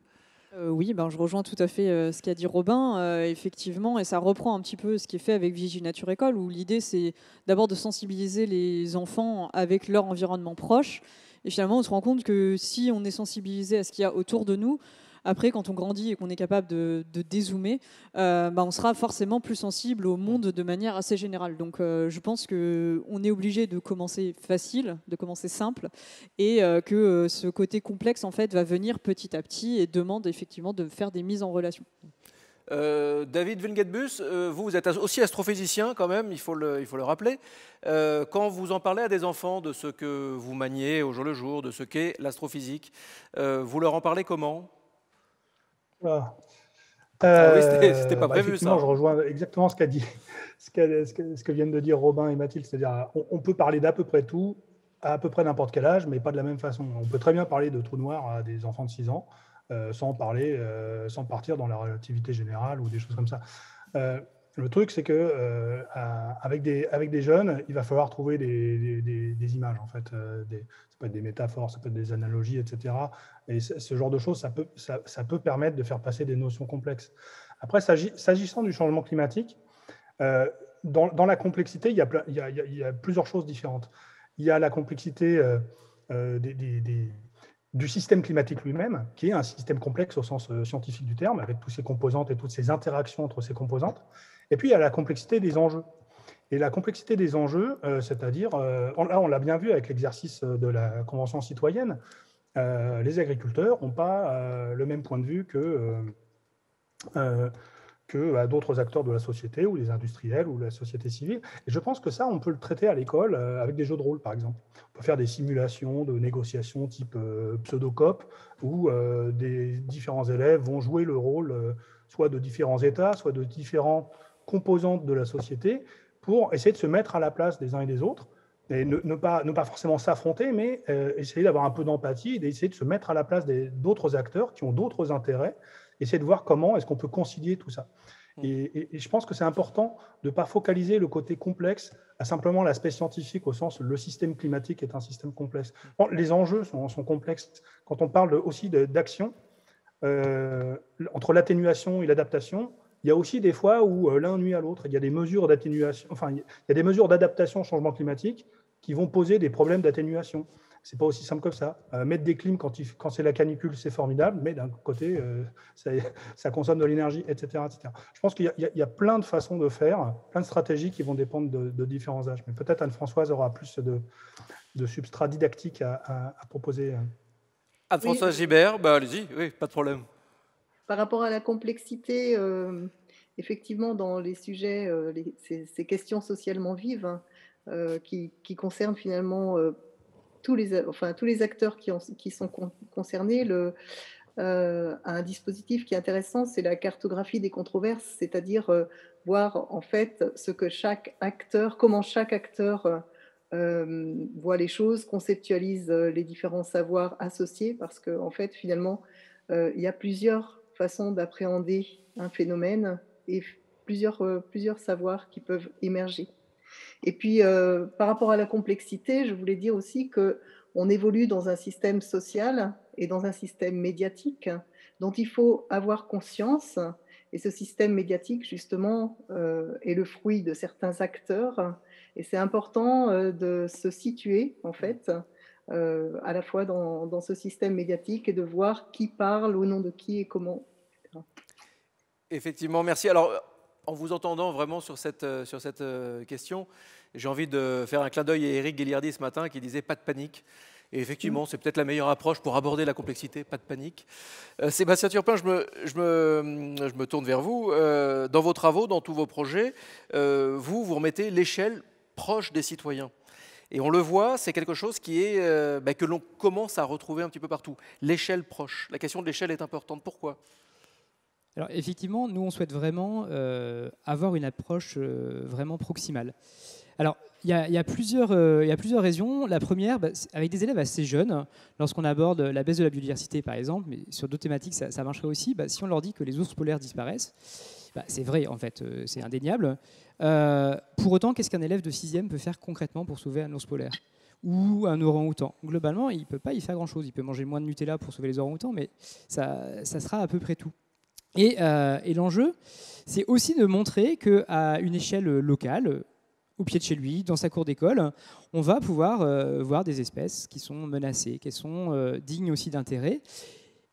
Oui, je rejoins tout à fait ce qu'a dit Robin, effectivement, et ça reprend un petit peu ce qui est fait avec Vigie Nature École, où l'idée c'est d'abord de sensibiliser les enfants avec leur environnement proche, et finalement on se rend compte que si on est sensibilisé à ce qu'il y a autour de nous, après quand on grandit et qu'on est capable de dézoomer, on sera forcément plus sensible au monde de manière assez générale. Donc je pense qu'on est obligé de commencer facile, de commencer simple, et que ce côté complexe en fait va venir petit à petit et demande effectivement de faire des mises en relation. David Vengetbus, vous êtes aussi astrophysicien quand même, il faut le rappeler. Quand vous en parlez à des enfants de ce que vous maniez au jour le jour, de ce qu'est l'astrophysique, vous leur en parlez comment? Ah. Oui, c'était pas prévu, effectivement, ça. je rejoins exactement ce que viennent de dire Robin et Mathilde, c'est-à-dire on peut parler d'à peu près tout, à peu près n'importe quel âge, mais pas de la même façon. On peut très bien parler de trous noirs à des enfants de 6 ans, sans partir dans la relativité générale ou des choses comme ça. Le truc, c'est que avec des jeunes, il va falloir trouver des images, en fait. Ça peut être des métaphores, ça peut être des analogies, etc. Et ce genre de choses, ça peut permettre de faire passer des notions complexes. Après, s'agissant du changement climatique, dans la complexité, il y a plusieurs choses différentes. Il y a la complexité du système climatique lui-même, qui est un système complexe au sens scientifique du terme, avec toutes ses composantes et toutes ces interactions entre ces composantes. Et puis, il y a la complexité des enjeux. Et la complexité des enjeux, c'est-à-dire, là, on l'a bien vu avec l'exercice de la Convention citoyenne, les agriculteurs n'ont pas le même point de vue que d'autres acteurs de la société, ou les industriels, ou la société civile. Et je pense que ça, on peut le traiter à l'école avec des jeux de rôle, par exemple. On peut faire des simulations de négociations type pseudocop, où des différents élèves vont jouer le rôle soit de différents États, soit de différentes composantes de la société, pour essayer de se mettre à la place des uns et des autres, et ne pas forcément s'affronter, mais essayer d'avoir un peu d'empathie et d'essayer de se mettre à la place d'autres acteurs qui ont d'autres intérêts, essayer de voir comment est-ce qu'on peut concilier tout ça. Et je pense que c'est important de ne pas focaliser le côté complexe à simplement l'aspect scientifique, au sens le système climatique est un système complexe. Bon, les enjeux sont complexes. Quand on parle aussi d'action, entre l'atténuation et l'adaptation, il y a aussi des fois où l'un nuit à l'autre. Il y a des mesures d'atténuation, il y a des mesures d'adaptation au changement climatique qui vont poser des problèmes d'atténuation. C'est pas aussi simple que ça. Mettre des clims quand c'est la canicule, c'est formidable, mais d'un côté, ça consomme de l'énergie, etc., etc. Je pense qu'il y a plein de façons de faire, plein de stratégies qui vont dépendre de différents âges. Mais peut-être Anne-Françoise aura plus de substrat didactique à proposer. Anne-Françoise Gibert, allez-y, oui, pas de problème. Par rapport à la complexité effectivement, dans les sujets, ces questions socialement vives, hein, qui concernent finalement tous les acteurs qui sont concernés, un dispositif qui est intéressant, c'est la cartographie des controverses, c'est-à-dire voir en fait comment chaque acteur voit les choses, conceptualise les différents savoirs associés, parce qu'en fait, finalement, il y a plusieurs façons d'appréhender un phénomène et plusieurs savoirs qui peuvent émerger. Et puis, par rapport à la complexité, je voulais dire aussi qu'on évolue dans un système social et dans un système médiatique dont il faut avoir conscience. Et ce système médiatique, justement, est le fruit de certains acteurs. Et c'est important de se situer, en fait, à la fois dans ce système médiatique et de voir qui parle, au nom de qui et comment, etc. Effectivement, merci. Alors, en vous entendant vraiment sur cette question, j'ai envie de faire un clin d'œil à Éric Guéliardi ce matin qui disait « pas de panique ». Et effectivement, c'est peut-être la meilleure approche pour aborder la complexité, pas de panique. Sébastien Turpin, je me tourne vers vous. Dans vos travaux, dans tous vos projets, vous remettez l'échelle proche des citoyens. Et on le voit, c'est quelque chose qui est, que l'on commence à retrouver un petit peu partout. L'échelle proche. La question de l'échelle est importante. Pourquoi ? Alors effectivement, nous on souhaite vraiment avoir une approche vraiment proximale. Alors il y a plusieurs raisons. La première, avec des élèves assez jeunes, lorsqu'on aborde la baisse de la biodiversité par exemple, mais sur d'autres thématiques ça marcherait aussi, si on leur dit que les ours polaires disparaissent, c'est vrai en fait, c'est indéniable. Pour autant, qu'est-ce qu'un élève de 6e peut faire concrètement pour sauver un ours polaire ? Ou un orang-outan. Globalement, il ne peut pas y faire grand-chose. Il peut manger moins de Nutella pour sauver les orang-outans, mais ça sera à peu près tout. Et l'enjeu, c'est aussi de montrer qu'à une échelle locale, au pied de chez lui, dans sa cour d'école, on va pouvoir voir des espèces qui sont menacées, qui sont dignes aussi d'intérêt,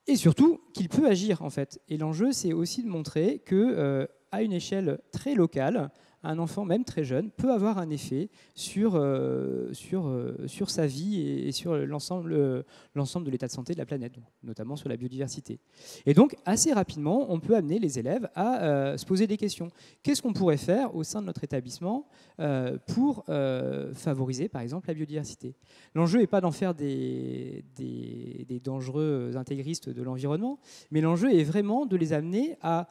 et surtout qu'il peut agir en fait. Et l'enjeu, c'est aussi de montrer qu'à une échelle très locale, un enfant, même très jeune, peut avoir un effet sur sa vie et sur l'ensemble de l'état de santé de la planète, notamment sur la biodiversité. Et donc, assez rapidement, on peut amener les élèves à se poser des questions. Qu'est-ce qu'on pourrait faire au sein de notre établissement pour favoriser, par exemple, la biodiversité ? L'enjeu n'est pas d'en faire des dangereux intégristes de l'environnement, mais l'enjeu est vraiment de les amener à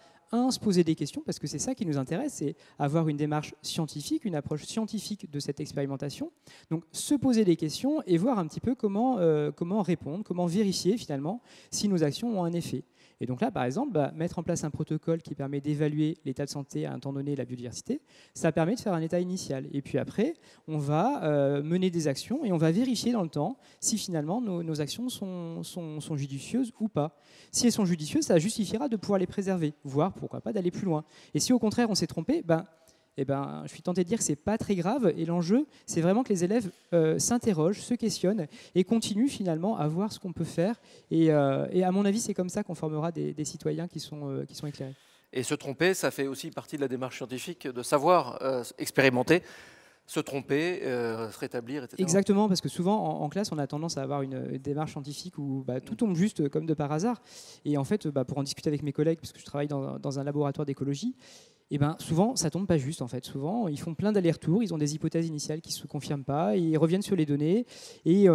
se poser des questions, parce que c'est ça qui nous intéresse, c'est avoir une démarche scientifique, une approche scientifique de cette expérimentation. Donc se poser des questions et voir un petit peu comment répondre, comment vérifier finalement si nos actions ont un effet. Et donc là, par exemple, mettre en place un protocole qui permet d'évaluer l'état de santé à un temps donné, la biodiversité, ça permet de faire un état initial. Et puis après, on va mener des actions et on va vérifier dans le temps si finalement nos actions sont judicieuses ou pas. Si elles sont judicieuses, ça justifiera de pouvoir les préserver, voire pourquoi pas d'aller plus loin. Et si au contraire on s'est trompé, je suis tenté de dire que ce n'est pas très grave. Et l'enjeu, c'est vraiment que les élèves s'interrogent, se questionnent et continuent finalement à voir ce qu'on peut faire. Et à mon avis, c'est comme ça qu'on formera des citoyens qui sont éclairés. Et se tromper, ça fait aussi partie de la démarche scientifique, de savoir expérimenter, se tromper, se rétablir, etc. Exactement, parce que souvent en classe, on a tendance à avoir une démarche scientifique où tout tombe juste comme de par hasard. Et en fait, pour en discuter avec mes collègues, parce que je travaille dans un laboratoire d'écologie, et souvent, ça tombe pas juste en fait. Souvent, ils font plein d'allers-retours, ils ont des hypothèses initiales qui ne se confirment pas, et ils reviennent sur les données, et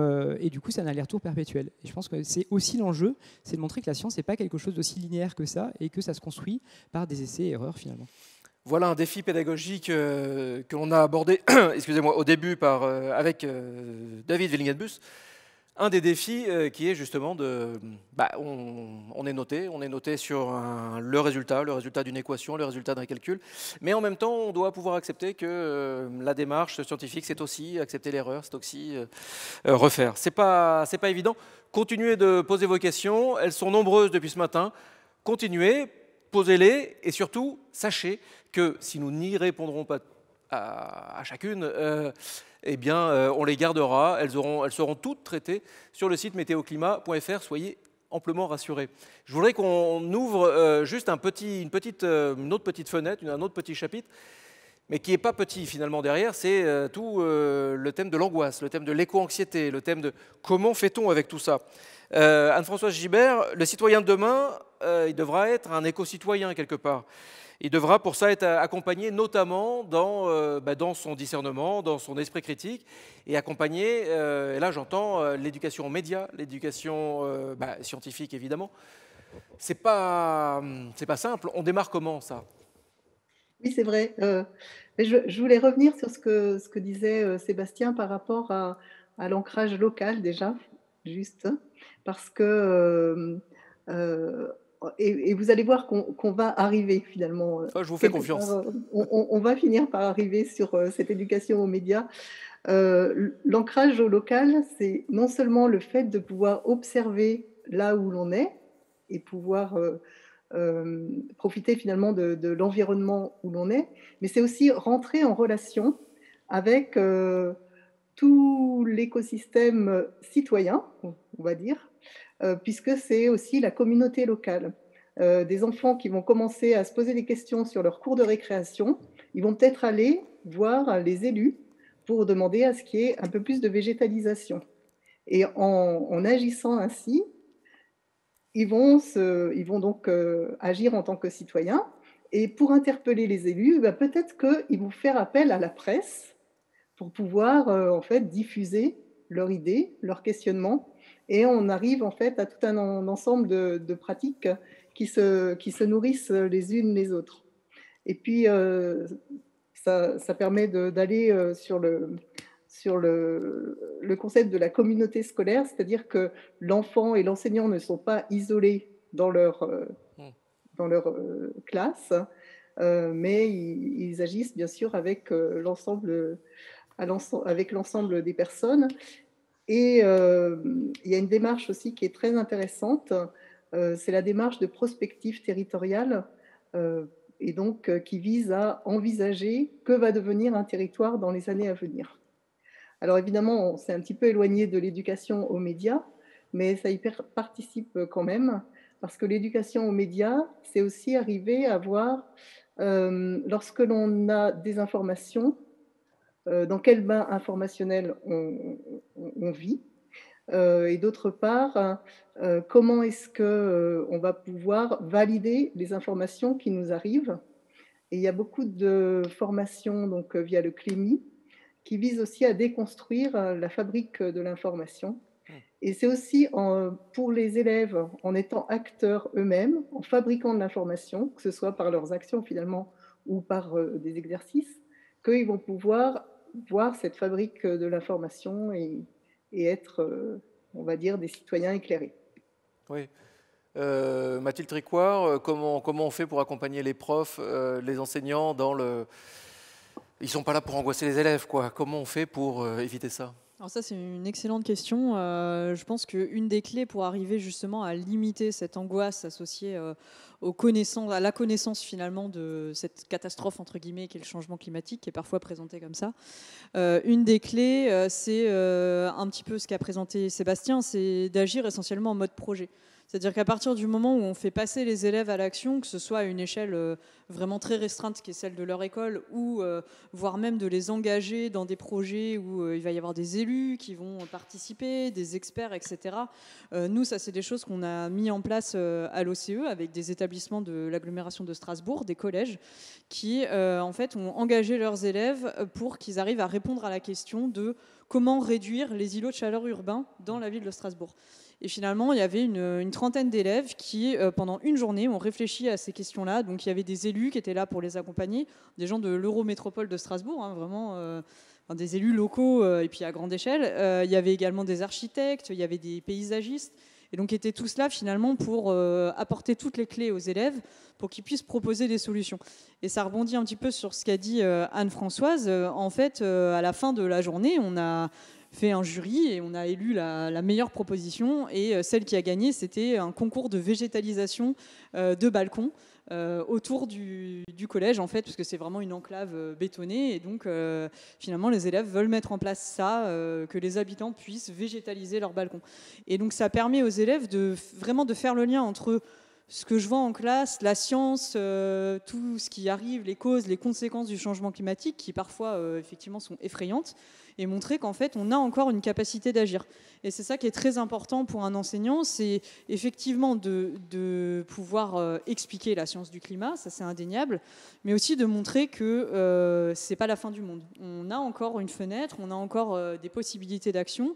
du coup, c'est un aller-retour perpétuel. Et je pense que c'est aussi l'enjeu, c'est de montrer que la science n'est pas quelque chose d'aussi linéaire que ça, et que ça se construit par des essais et erreurs finalement. Voilà un défi pédagogique que l'on a abordé au début avec David Willingenbus. Un des défis qui est justement on est noté sur le résultat d'une équation, le résultat d'un calcul, mais en même temps on doit pouvoir accepter que la démarche scientifique c'est aussi accepter l'erreur, c'est aussi refaire. C'est pas évident. Continuez de poser vos questions, elles sont nombreuses depuis ce matin. Continuez, posez-les et surtout sachez que si nous n'y répondrons pas à chacune, on les gardera, elles seront toutes traitées sur le site météoclimat.fr, soyez amplement rassurés. Je voudrais qu'on ouvre juste une autre petite fenêtre, un autre petit chapitre, mais qui n'est pas petit finalement derrière, c'est tout le thème de l'angoisse, le thème de l'éco-anxiété, le thème de comment fait-on avec tout ça. Anne-Françoise Gibert, le citoyen de demain, il devra être un éco-citoyen quelque part. Il devra pour ça être accompagné notamment dans son discernement, dans son esprit critique, et accompagné, et là j'entends l'éducation aux médias, l'éducation scientifique évidemment. C'est pas simple. On démarre comment ça? Oui, c'est vrai. Mais je voulais revenir sur ce que disait Sébastien par rapport à l'ancrage local déjà, juste, parce que et vous allez voir qu'on va arriver finalement. Je vous fais quelque confiance. part, on va finir par arriver sur cette éducation aux médias. L'ancrage au local, c'est non seulement le fait de pouvoir observer là où l'on est et pouvoir profiter finalement de l'environnement où l'on est, mais c'est aussi rentrer en relation avec tout l'écosystème citoyen, on va dire, puisque c'est aussi la communauté locale. Des enfants qui vont commencer à se poser des questions sur leur cours de récréation, ils vont peut-être aller voir les élus pour demander à ce qu'il y ait un peu plus de végétalisation. Et en agissant ainsi, ils vont donc agir en tant que citoyens. Et pour interpeller les élus, peut-être qu'ils vont faire appel à la presse pour pouvoir en fait diffuser leurs idées, leurs questionnements. Et on arrive en fait à tout un ensemble de pratiques qui se nourrissent les unes les autres. Et puis, ça permet d'aller sur le concept de la communauté scolaire, c'est-à-dire que l'enfant et l'enseignant ne sont pas isolés dans leur classe, mais ils agissent bien sûr avec l'ensemble des personnes. Et il y a une démarche aussi qui est très intéressante, c'est la démarche de prospective territoriale, et donc qui vise à envisager que va devenir un territoire dans les années à venir. Alors évidemment, on s'est un petit peu éloigné de l'éducation aux médias, mais ça y participe quand même, parce que l'éducation aux médias, c'est aussi arriver à voir, lorsque l'on a des informations, dans quel bain informationnel on vit, et d'autre part, comment est-ce qu'on va pouvoir valider les informations qui nous arrivent. Et il y a beaucoup de formations donc, via le CLEMI, qui vise aussi à déconstruire la fabrique de l'information. Et c'est aussi pour les élèves, en étant acteurs eux-mêmes, en fabriquant de l'information, que ce soit par leurs actions finalement ou par des exercices, qu'ils vont pouvoir voir cette fabrique de l'information et être, on va dire, des citoyens éclairés. Oui. Mathilde Tricouart, comment on fait pour accompagner les profs, les enseignants dans le... Ils ne sont pas là pour angoisser les élèves, quoi. Comment on fait pour éviter ça? Alors ça, c'est une excellente question. Je pense qu'une des clés pour arriver justement à limiter cette angoisse associée à la connaissance finalement de cette catastrophe, entre guillemets, qui est le changement climatique, qui est parfois présenté comme ça. Une des clés, c'est un petit peu ce qu'a présenté Sébastien, c'est d'agir essentiellement en mode projet. C'est-à-dire qu'à partir du moment où on fait passer les élèves à l'action, que ce soit à une échelle vraiment très restreinte, qui est celle de leur école, ou voire même de les engager dans des projets où il va y avoir des élus qui vont participer, des experts, etc. Nous, ça, c'est des choses qu'on a mis en place à l'OCE avec des établissements de l'agglomération de Strasbourg, des collèges, qui en fait ont engagé leurs élèves pour qu'ils arrivent à répondre à la question de comment réduire les îlots de chaleur urbains dans la ville de Strasbourg. Et finalement, il y avait une trentaine d'élèves qui, pendant une journée, ont réfléchi à ces questions-là. Donc, il y avait des élus qui étaient là pour les accompagner, des gens de l'Eurométropole de Strasbourg, hein, vraiment des élus locaux et puis à grande échelle. Il y avait également des architectes, il y avait des paysagistes. Et donc, étaient tous là, finalement, pour apporter toutes les clés aux élèves pour qu'ils puissent proposer des solutions. Et ça rebondit un petit peu sur ce qu'a dit Anne-Françoise. En fait, à la fin de la journée, on a fait un jury et on a élu la meilleure proposition, et celle qui a gagné, c'était un concours de végétalisation de balcons autour du collège, en fait, parce que c'est vraiment une enclave bétonnée, et donc finalement les élèves veulent mettre en place ça, que les habitants puissent végétaliser leurs balcons. Et donc ça permet aux élèves vraiment de faire le lien entre ce que je vois en classe, la science, tout ce qui arrive, les causes, les conséquences du changement climatique, qui parfois effectivement sont effrayantes, et montrer qu'en fait on a encore une capacité d'agir. Et c'est ça qui est très important pour un enseignant, c'est effectivement de pouvoir expliquer la science du climat, ça c'est indéniable, mais aussi de montrer que c'est pas la fin du monde. On a encore une fenêtre, on a encore des possibilités d'action.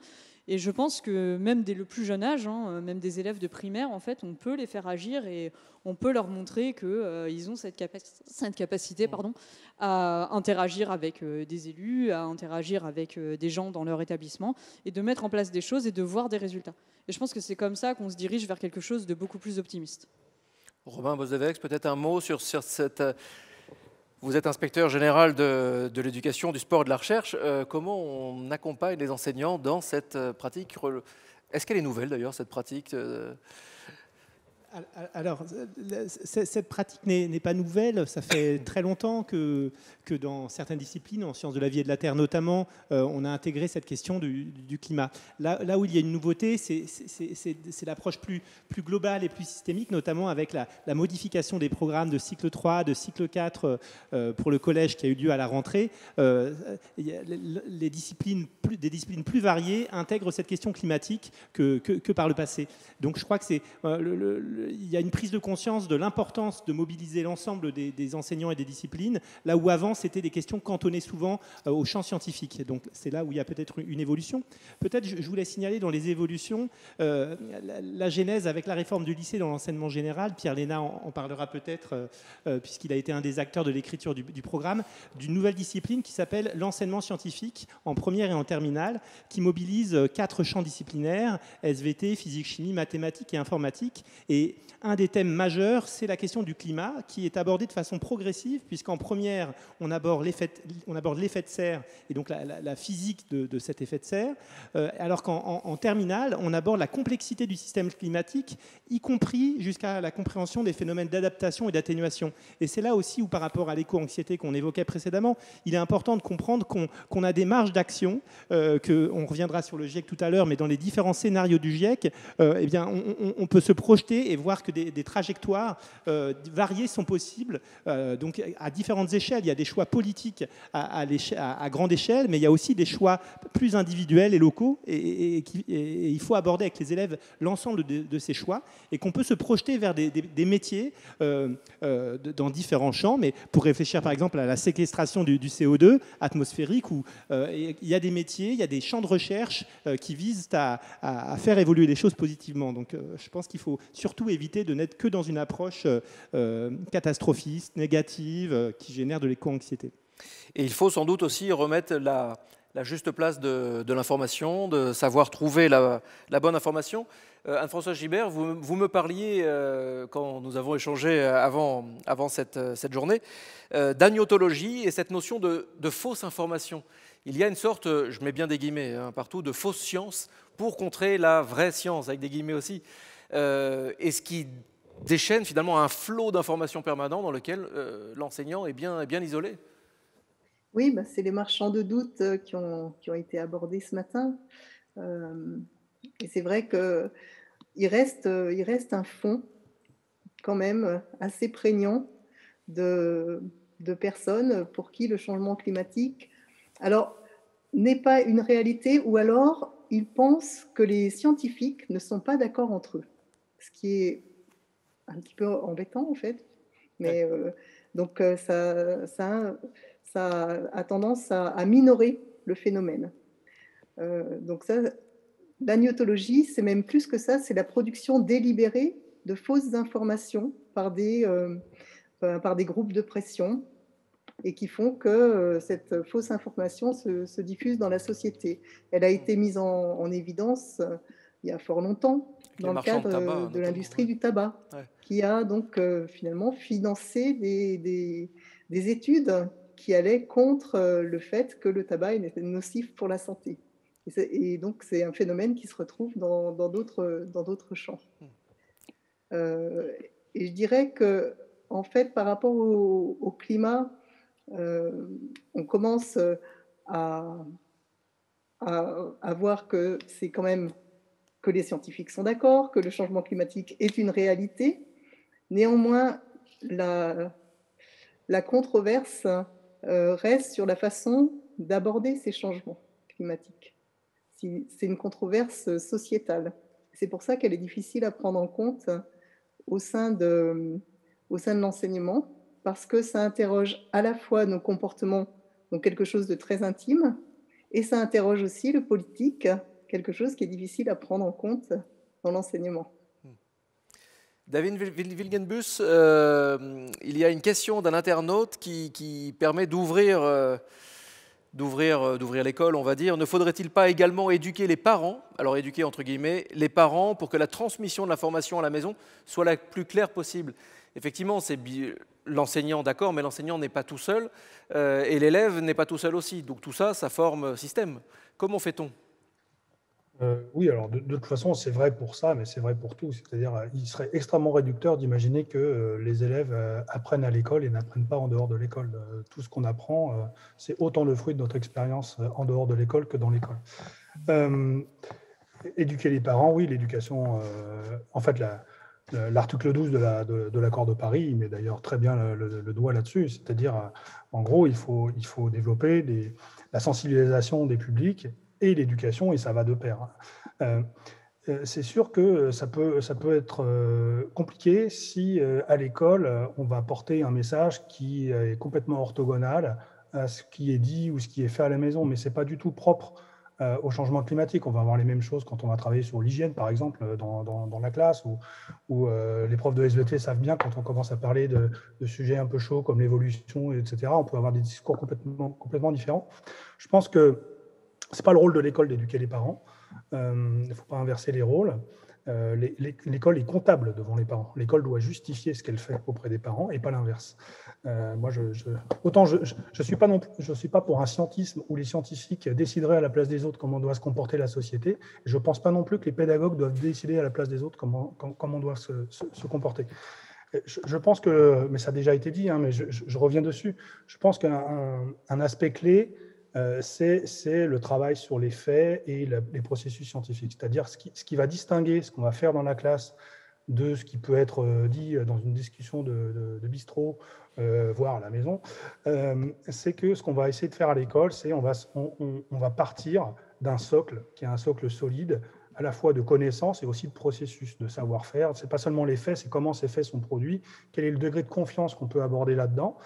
Et je pense que même dès le plus jeune âge, même des élèves de primaire, en fait, on peut les faire agir et on peut leur montrer qu'ils ont cette capacité à interagir avec des élus, à interagir avec des gens dans leur établissement et de mettre en place des choses et de voir des résultats. Et je pense que c'est comme ça qu'on se dirige vers quelque chose de beaucoup plus optimiste. Robin Bosdevex, peut-être un mot sur cette... Vous êtes inspecteur général de l'éducation, du sport et de la recherche. Comment on accompagne les enseignants dans cette pratique? Est-ce qu'elle est nouvelle d'ailleurs, cette pratique? Alors, cette pratique n'est pas nouvelle. Ça fait très longtemps que dans certaines disciplines, en sciences de la vie et de la terre notamment, on a intégré cette question du climat. Là où il y a une nouveauté, c'est l'approche plus globale et plus systémique, notamment avec la modification des programmes de cycle 3, de cycle 4 pour le collège qui a eu lieu à la rentrée. Des disciplines plus variées intègrent cette question climatique que par le passé. Donc je crois que il y a une prise de conscience de l'importance de mobiliser l'ensemble des enseignants et des disciplines, là où avant c'était des questions cantonnées souvent au champ scientifique. Donc c'est là où il y a peut-être une évolution. Peut-être je voulais signaler dans les évolutions la genèse avec la réforme du lycée dans l'enseignement général. Pierre Léna en parlera peut-être puisqu'il a été un des acteurs de l'écriture du programme, d'une nouvelle discipline qui s'appelle l'enseignement scientifique en première et en terminale, qui mobilise 4 champs disciplinaires, SVT, physique, chimie, mathématiques et informatique. Et un des thèmes majeurs, c'est la question du climat, qui est abordée de façon progressive, puisqu'en première, on aborde l'effet de serre, et donc la physique de cet effet de serre, alors qu'en terminale, on aborde la complexité du système climatique, y compris jusqu'à la compréhension des phénomènes d'adaptation et d'atténuation. Et c'est là aussi où, par rapport à l'éco-anxiété qu'on évoquait précédemment, il est important de comprendre qu'on a des marges d'action, on reviendra sur le GIEC tout à l'heure, mais dans les différents scénarios du GIEC, eh bien, on peut se projeter et voir que des trajectoires variées sont possibles. Donc à différentes échelles, il y a des choix politiques à grande échelle, mais il y a aussi des choix plus individuels et locaux, et il faut aborder avec les élèves l'ensemble de ces choix, et qu'on peut se projeter vers des métiers dans différents champs, mais pour réfléchir par exemple à la séquestration du CO2 atmosphérique, où il y a des métiers, il y a des champs de recherche qui visent à faire évoluer les choses positivement. Donc je pense qu'il faut surtout éviter de n'être que dans une approche catastrophiste, négative, qui génère de l'éco-anxiété. Et il faut sans doute aussi remettre la juste place de l'information, de savoir trouver la bonne information. Anne-Françoise Gibert, vous me parliez, quand nous avons échangé avant cette journée, d'agnotologie et cette notion de fausse information. Il y a une sorte, je mets bien des guillemets partout, de fausse science pour contrer la vraie science, avec des guillemets aussi. Et ce qui déchaîne finalement un flot d'informations permanent dans lequel l'enseignant est bien isolé. Oui, bah, c'est les marchands de doute qui ont été abordés ce matin. Et c'est vrai qu'il reste un fond quand même assez prégnant de personnes pour qui le changement climatique, alors, n'est pas une réalité, ou alors ils pensent que les scientifiques ne sont pas d'accord entre eux. Ce qui est un petit peu embêtant en fait, mais donc ça a tendance à minorer le phénomène. Donc ça, l'agnotologie, c'est même plus que ça, c'est la production délibérée de fausses informations par des groupes de pression, et qui font que cette fausse information se diffuse dans la société. Elle a été mise en évidence il y a fort longtemps, dans le cadre de l'industrie du tabac, qui a donc finalement financé des études qui allaient contre le fait que le tabac était nocif pour la santé. Et donc c'est un phénomène qui se retrouve dans d'autres champs. Et je dirais que, en fait, par rapport au climat, on commence à voir que c'est quand même que les scientifiques sont d'accord, que le changement climatique est une réalité, Néanmoins, la controverse reste sur la façon d'aborder ces changements climatiques. C'est une controverse sociétale. C'est pour ça qu'elle est difficile à prendre en compte au sein de l'enseignement, parce que ça interroge à la fois nos comportements, donc quelque chose de très intime, et ça interroge aussi le politique, quelque chose qui est difficile à prendre en compte dans l'enseignement. David Wilgenbus, il y a une question d'un internaute qui permet d'ouvrir l'école, on va dire. Ne faudrait-il pas également éduquer les parents, alors éduquer entre guillemets, les parents pour que la transmission de l'information à la maison soit la plus claire possible? Effectivement, c'est l'enseignant, d'accord, mais l'enseignant n'est pas tout seul et l'élève n'est pas tout seul aussi. Donc tout ça, ça forme système. Comment fait-on? Oui, alors de toute façon, c'est vrai pour ça, mais c'est vrai pour tout. C'est-à-dire, il serait extrêmement réducteur d'imaginer que les élèves apprennent à l'école et n'apprennent pas en dehors de l'école. Tout ce qu'on apprend, c'est autant le fruit de notre expérience en dehors de l'école que dans l'école. Éduquer les parents, oui, l'éducation, en fait, l'article 12 de l'accord de Paris, il met d'ailleurs très bien le doigt là-dessus, c'est-à-dire, en gros, il faut développer la sensibilisation des publics et l'éducation, et ça va de pair. C'est sûr que ça peut être compliqué si à l'école, on va porter un message qui est complètement orthogonal à ce qui est dit ou ce qui est fait à la maison, mais ce n'est pas du tout propre au changement climatique. On va avoir les mêmes choses quand on va travailler sur l'hygiène, par exemple, dans la classe, où les profs de SVT savent bien, quand on commence à parler de sujets un peu chauds comme l'évolution, etc., on peut avoir des discours complètement différents. Je pense que ce n'est pas le rôle de l'école d'éduquer les parents. Il ne faut pas inverser les rôles. L'école est comptable devant les parents. L'école doit justifier ce qu'elle fait auprès des parents et pas l'inverse. Moi, autant je ne suis pas pour un scientisme où les scientifiques décideraient à la place des autres comment doit se comporter la société. Je ne pense pas non plus que les pédagogues doivent décider à la place des autres comment on doit se comporter. Je pense que, mais ça a déjà été dit, hein, mais je reviens dessus, je pense qu'un aspect clé, c'est le travail sur les faits et les processus scientifiques, c'est-à-dire ce qui va distinguer ce qu'on va faire dans la classe de ce qui peut être dit dans une discussion de bistrot, voire à la maison, c'est que ce qu'on va essayer de faire à l'école, c'est on va partir d'un socle qui est un socle solide, à la fois de connaissances et aussi de processus, de savoir-faire. Ce n'est pas seulement les faits, c'est comment ces faits sont produits, quel est le degré de confiance qu'on peut aborder là-dedans.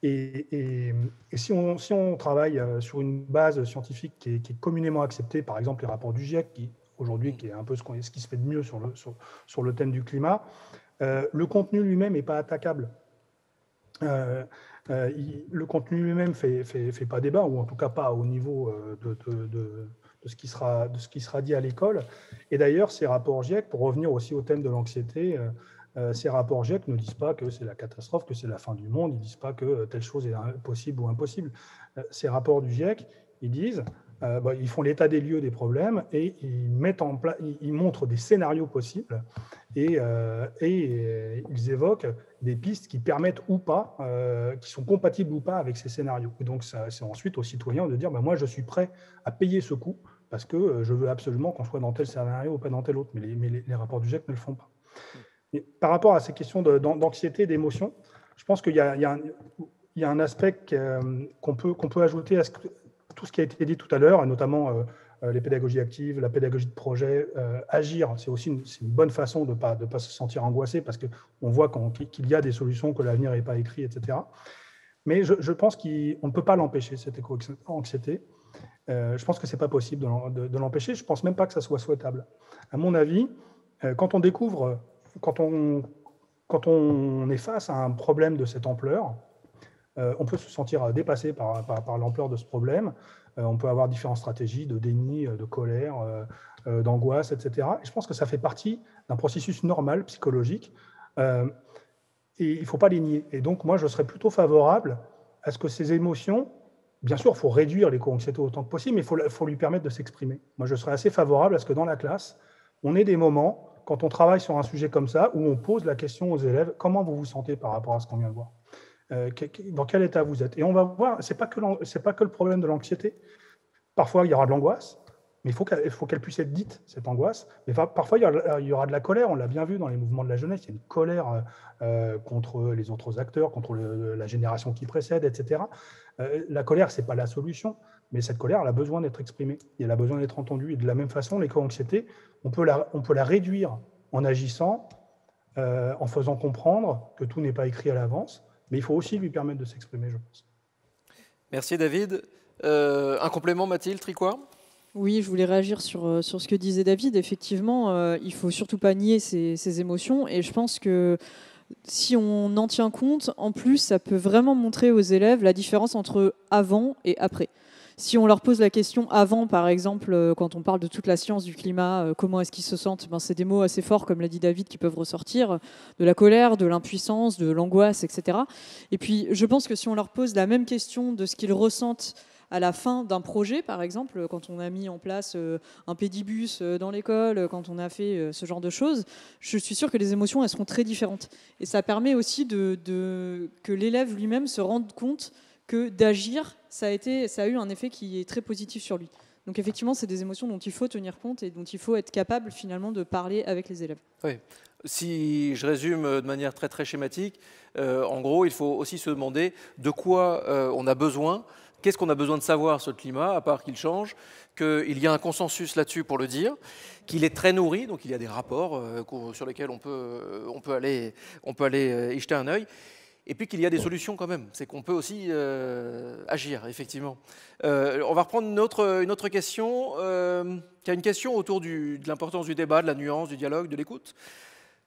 Et si on travaille sur une base scientifique qui est communément acceptée, par exemple les rapports du GIEC, qui aujourd'hui qui est un peu ce qui se fait de mieux sur le thème du climat, le contenu lui-même n'est pas attaquable. Le contenu lui-même fait pas débat, ou en tout cas pas au niveau de ce qui sera dit à l'école. Et d'ailleurs, ces rapports GIEC, pour revenir aussi au thème de l'anxiété, ces rapports GIEC ne disent pas que c'est la catastrophe, que c'est la fin du monde, ils ne disent pas que telle chose est possible ou impossible. Ces rapports du GIEC, ils disent, ils font l'état des lieux des problèmes et ils montrent des scénarios possibles et ils évoquent des pistes qui permettent ou pas, qui sont compatibles ou pas avec ces scénarios. Et donc, c'est ensuite aux citoyens de dire, moi, je suis prêt à payer ce coût parce que je veux absolument qu'on soit dans tel scénario ou pas dans tel autre. Mais les rapports du GIEC ne le font pas. Et par rapport à ces questions d'anxiété, d'émotion, je pense qu'il y a un aspect qu'on peut ajouter à tout ce qui a été dit tout à l'heure, notamment les pédagogies actives, la pédagogie de projet, agir. C'est aussi une bonne façon de ne pas se sentir angoissé parce qu'on voit qu'il y a des solutions, que l'avenir n'est pas écrit, etc. Mais je pense qu'on ne peut pas l'empêcher, cette éco-anxiété. Je pense que ce n'est pas possible de l'empêcher. Je ne pense même pas que ça soit souhaitable. À mon avis, quand on est face à un problème de cette ampleur, on peut se sentir dépassé par l'ampleur de ce problème. On peut avoir différentes stratégies de déni, de colère, d'angoisse, etc. Et je pense que ça fait partie d'un processus normal, psychologique, et il ne faut pas les nier. Et donc, moi, je serais plutôt favorable à ce que ces émotions, bien sûr, il faut réduire l'éco-anxiété autant que possible, mais il faut lui permettre de s'exprimer. Moi, je serais assez favorable à ce que dans la classe, on ait des moments, quand on travaille sur un sujet comme ça, où on pose la question aux élèves, comment vous vous sentez par rapport à ce qu'on vient de voir ? Dans quel état vous êtes? Et on va voir, c'est pas que le problème de l'anxiété. Parfois, il y aura de l'angoisse. Mais il faut qu'elle puisse être dite, cette angoisse. Mais parfois, il y aura de la colère. On l'a bien vu dans les mouvements de la jeunesse. Il y a une colère contre les autres acteurs, contre la génération qui précède, etc. La colère, ce n'est pas la solution, mais cette colère, elle a besoin d'être exprimée. Et elle a besoin d'être entendue. Et de la même façon, l'éco-anxiété, on peut la réduire en agissant, en faisant comprendre que tout n'est pas écrit à l'avance. Mais il faut aussi lui permettre de s'exprimer, je pense. Merci David. Un complément, Mathilde Tricot? Oui, je voulais réagir sur ce que disait David. Effectivement, il ne faut surtout pas nier ses émotions. Et je pense que si on en tient compte, en plus, ça peut vraiment montrer aux élèves la différence entre avant et après. Si on leur pose la question avant, par exemple, quand on parle de toute la science du climat, comment est-ce qu'ils se sentent, c'est des mots assez forts, comme l'a dit David, qui peuvent ressortir, de la colère, de l'impuissance, de l'angoisse, etc. Et puis, je pense que si on leur pose la même question de ce qu'ils ressentent à la fin d'un projet, par exemple, quand on a mis en place un pédibus dans l'école, quand on a fait ce genre de choses, je suis sûre que les émotions, elles seront très différentes. Et ça permet aussi que l'élève lui-même se rende compte que d'agir, ça a eu un effet qui est très positif sur lui. Donc effectivement, c'est des émotions dont il faut tenir compte et dont il faut être capable finalement de parler avec les élèves. Oui. Si je résume de manière très très schématique, en gros, il faut aussi se demander de quoi on a besoin. Qu'est-ce qu'on a besoin de savoir sur le climat, à part qu'il change, qu'il y a un consensus là-dessus pour le dire, qu'il est très nourri, donc il y a des rapports sur lesquels on peut aller y jeter un œil, et puis qu'il y a des solutions quand même. C'est qu'on peut aussi agir, effectivement. On va reprendre une autre question, qui a une question autour de l'importance du débat, de la nuance, du dialogue, de l'écoute.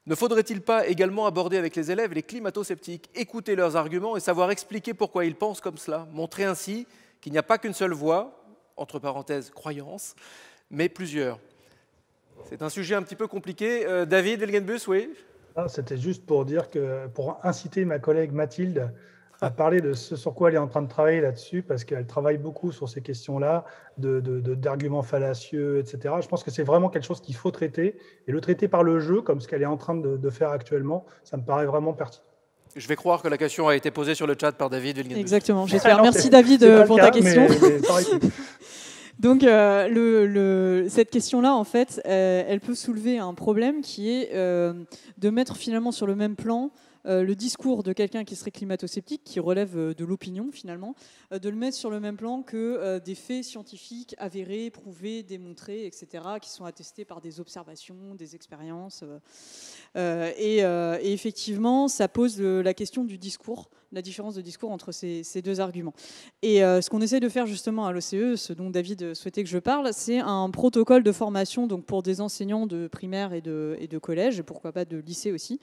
Ne faudrait-il pas également aborder avec les élèves les climato-sceptiques, écouter leurs arguments et savoir expliquer pourquoi ils pensent comme cela, montrer ainsi qu'il n'y a pas qu'une seule voie, entre parenthèses croyance, mais plusieurs? C'est un sujet un petit peu compliqué. David Elgenbus, oui? C'était juste pour dire pour inciter ma collègue Mathilde à parler de ce sur quoi elle est en train de travailler là-dessus, parce qu'elle travaille beaucoup sur ces questions-là, d'arguments fallacieux, etc. Je pense que c'est vraiment quelque chose qu'il faut traiter, et le traiter par le jeu, comme ce qu'elle est en train de faire actuellement, ça me paraît vraiment pertinent. Je vais croire que la question a été posée sur le chat par David Wilgenbus. Exactement, j'espère. Merci David pour ta question. Donc cette question-là, en fait, elle peut soulever un problème qui est de mettre finalement sur le même plan le discours de quelqu'un qui serait climato-sceptique, qui relève de l'opinion finalement, de le mettre sur le même plan que des faits scientifiques avérés, prouvés, démontrés, etc., qui sont attestés par des observations, des expériences. Et effectivement, ça pose la question du discours, la différence de discours entre ces deux arguments. Et ce qu'on essaie de faire justement à l'OCE, ce dont David souhaitait que je parle, c'est un protocole de formation donc pour des enseignants de primaire et de collège, et pourquoi pas de lycée aussi,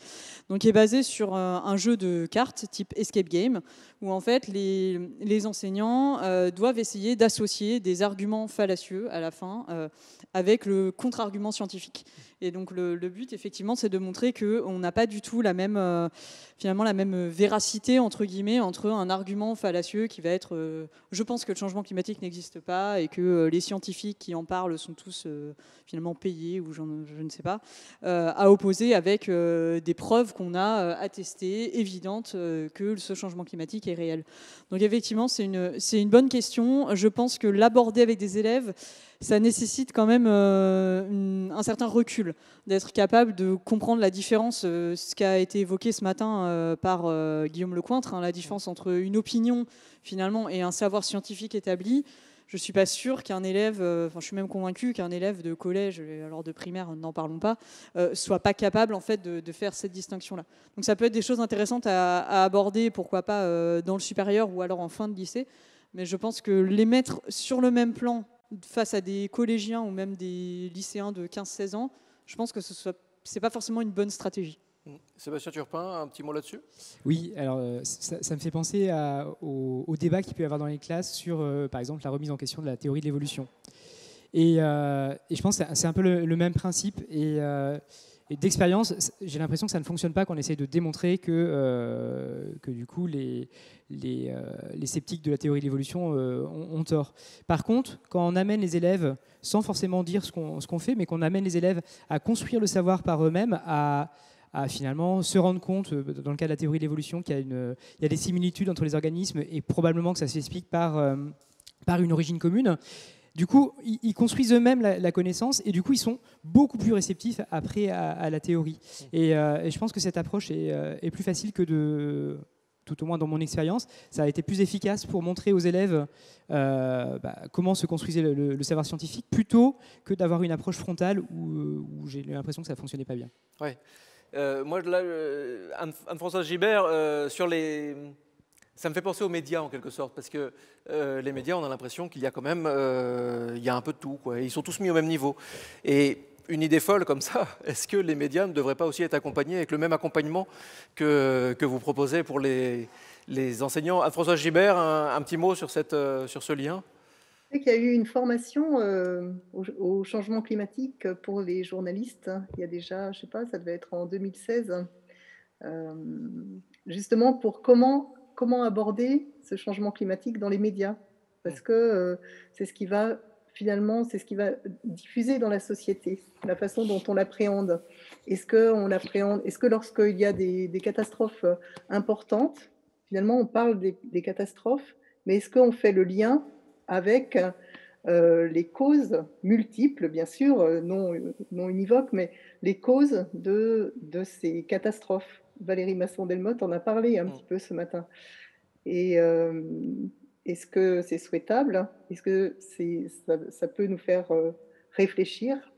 donc qui est basé sur un jeu de cartes type escape game, où en fait les enseignants doivent essayer d'associer des arguments fallacieux à la fin avec le contre-argument scientifique. Et donc le but, effectivement, c'est de montrer qu'on n'a pas du tout la même véracité, entre guillemets, entre un argument fallacieux qui va être je pense que le changement climatique n'existe pas et que les scientifiques qui en parlent sont tous finalement payés, ou je ne sais pas, à opposer avec des preuves qu'on a attestées, évidentes, que ce changement climatique est réel. Donc effectivement, c'est une bonne question. Je pense que l'aborder avec des élèves, ça nécessite quand même un certain recul, d'être capable de comprendre la différence, ce qui a été évoqué ce matin par Guillaume Lecointre, la différence entre une opinion finalement et un savoir scientifique établi. Je ne suis pas sûre qu'un élève, je suis même convaincue qu'un élève de collège, alors de primaire, n'en parlons pas, soit pas capable en fait de faire cette distinction-là. Donc ça peut être des choses intéressantes à aborder, pourquoi pas dans le supérieur ou alors en fin de lycée, mais je pense que les mettre sur le même plan face à des collégiens ou même des lycéens de 15-16 ans, je pense que c'est pas forcément une bonne stratégie. Sébastien Turpin, un petit mot là-dessus? Oui, alors ça me fait penser au débat qu'il peut y avoir dans les classes sur, par exemple, la remise en question de la théorie de l'évolution. Et je pense que c'est un peu le même principe. Et d'expérience, j'ai l'impression que ça ne fonctionne pas quand on essaie de démontrer que du coup, les sceptiques de la théorie de l'évolution ont tort. Par contre, quand on amène les élèves, sans forcément dire ce qu'on fait, mais qu'on amène les élèves à construire le savoir par eux-mêmes, à finalement se rendre compte, dans le cas de la théorie de l'évolution, qu'il y a des similitudes entre les organismes et probablement que ça s'explique par une origine commune. Du coup, ils construisent eux-mêmes la connaissance et du coup, ils sont beaucoup plus réceptifs après à la théorie. Et je pense que cette approche est plus facile que tout au moins dans mon expérience, ça a été plus efficace pour montrer aux élèves comment se construisait le savoir scientifique, plutôt que d'avoir une approche frontale où j'ai l'impression que ça ne fonctionnait pas bien. Ouais. Moi, là, Anne-Françoise Gibert, ça me fait penser aux médias en quelque sorte, parce que les médias, on a l'impression qu'il y a quand même il y a un peu de tout, quoi. Ils sont tous mis au même niveau. Et une idée folle comme ça, est-ce que les médias ne devraient pas aussi être accompagnés avec le même accompagnement que vous proposez pour les enseignants? Anne-Françoise Gibert, un petit mot sur ce lien? Il y a eu une formation au changement climatique pour les journalistes. Il y a déjà, je ne sais pas, ça devait être en 2016, justement pour comment aborder ce changement climatique dans les médias. Parce que c'est ce qui va diffuser dans la société, la façon dont on l'appréhende. Est-ce que lorsqu'il y a des catastrophes importantes, finalement on parle des catastrophes, mais est-ce qu'on fait le lien avec les causes multiples, bien sûr, non univoques, mais les causes de ces catastrophes? Valérie Masson-Delmotte en a parlé un petit peu ce matin. Et est-ce que c'est souhaitable? Est-ce que ça peut nous faire réfléchir?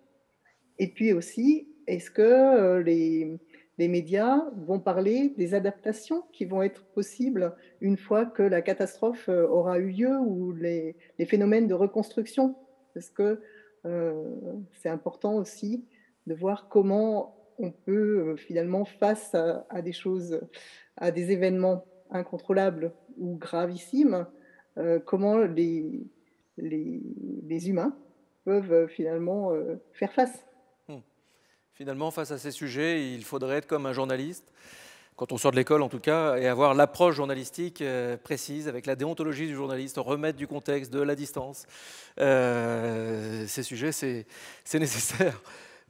Et puis aussi, est-ce que les médias vont parler des adaptations qui vont être possibles une fois que la catastrophe aura eu lieu, ou les phénomènes de reconstruction? Parce que c'est important aussi de voir comment on peut finalement, face à des choses, à des événements incontrôlables ou gravissimes, comment les humains peuvent finalement faire face. Finalement, face à ces sujets, il faudrait être comme un journaliste, quand on sort de l'école en tout cas, et avoir l'approche journalistique précise, avec la déontologie du journaliste, remettre du contexte, de la distance. Ces sujets, c'est nécessaire.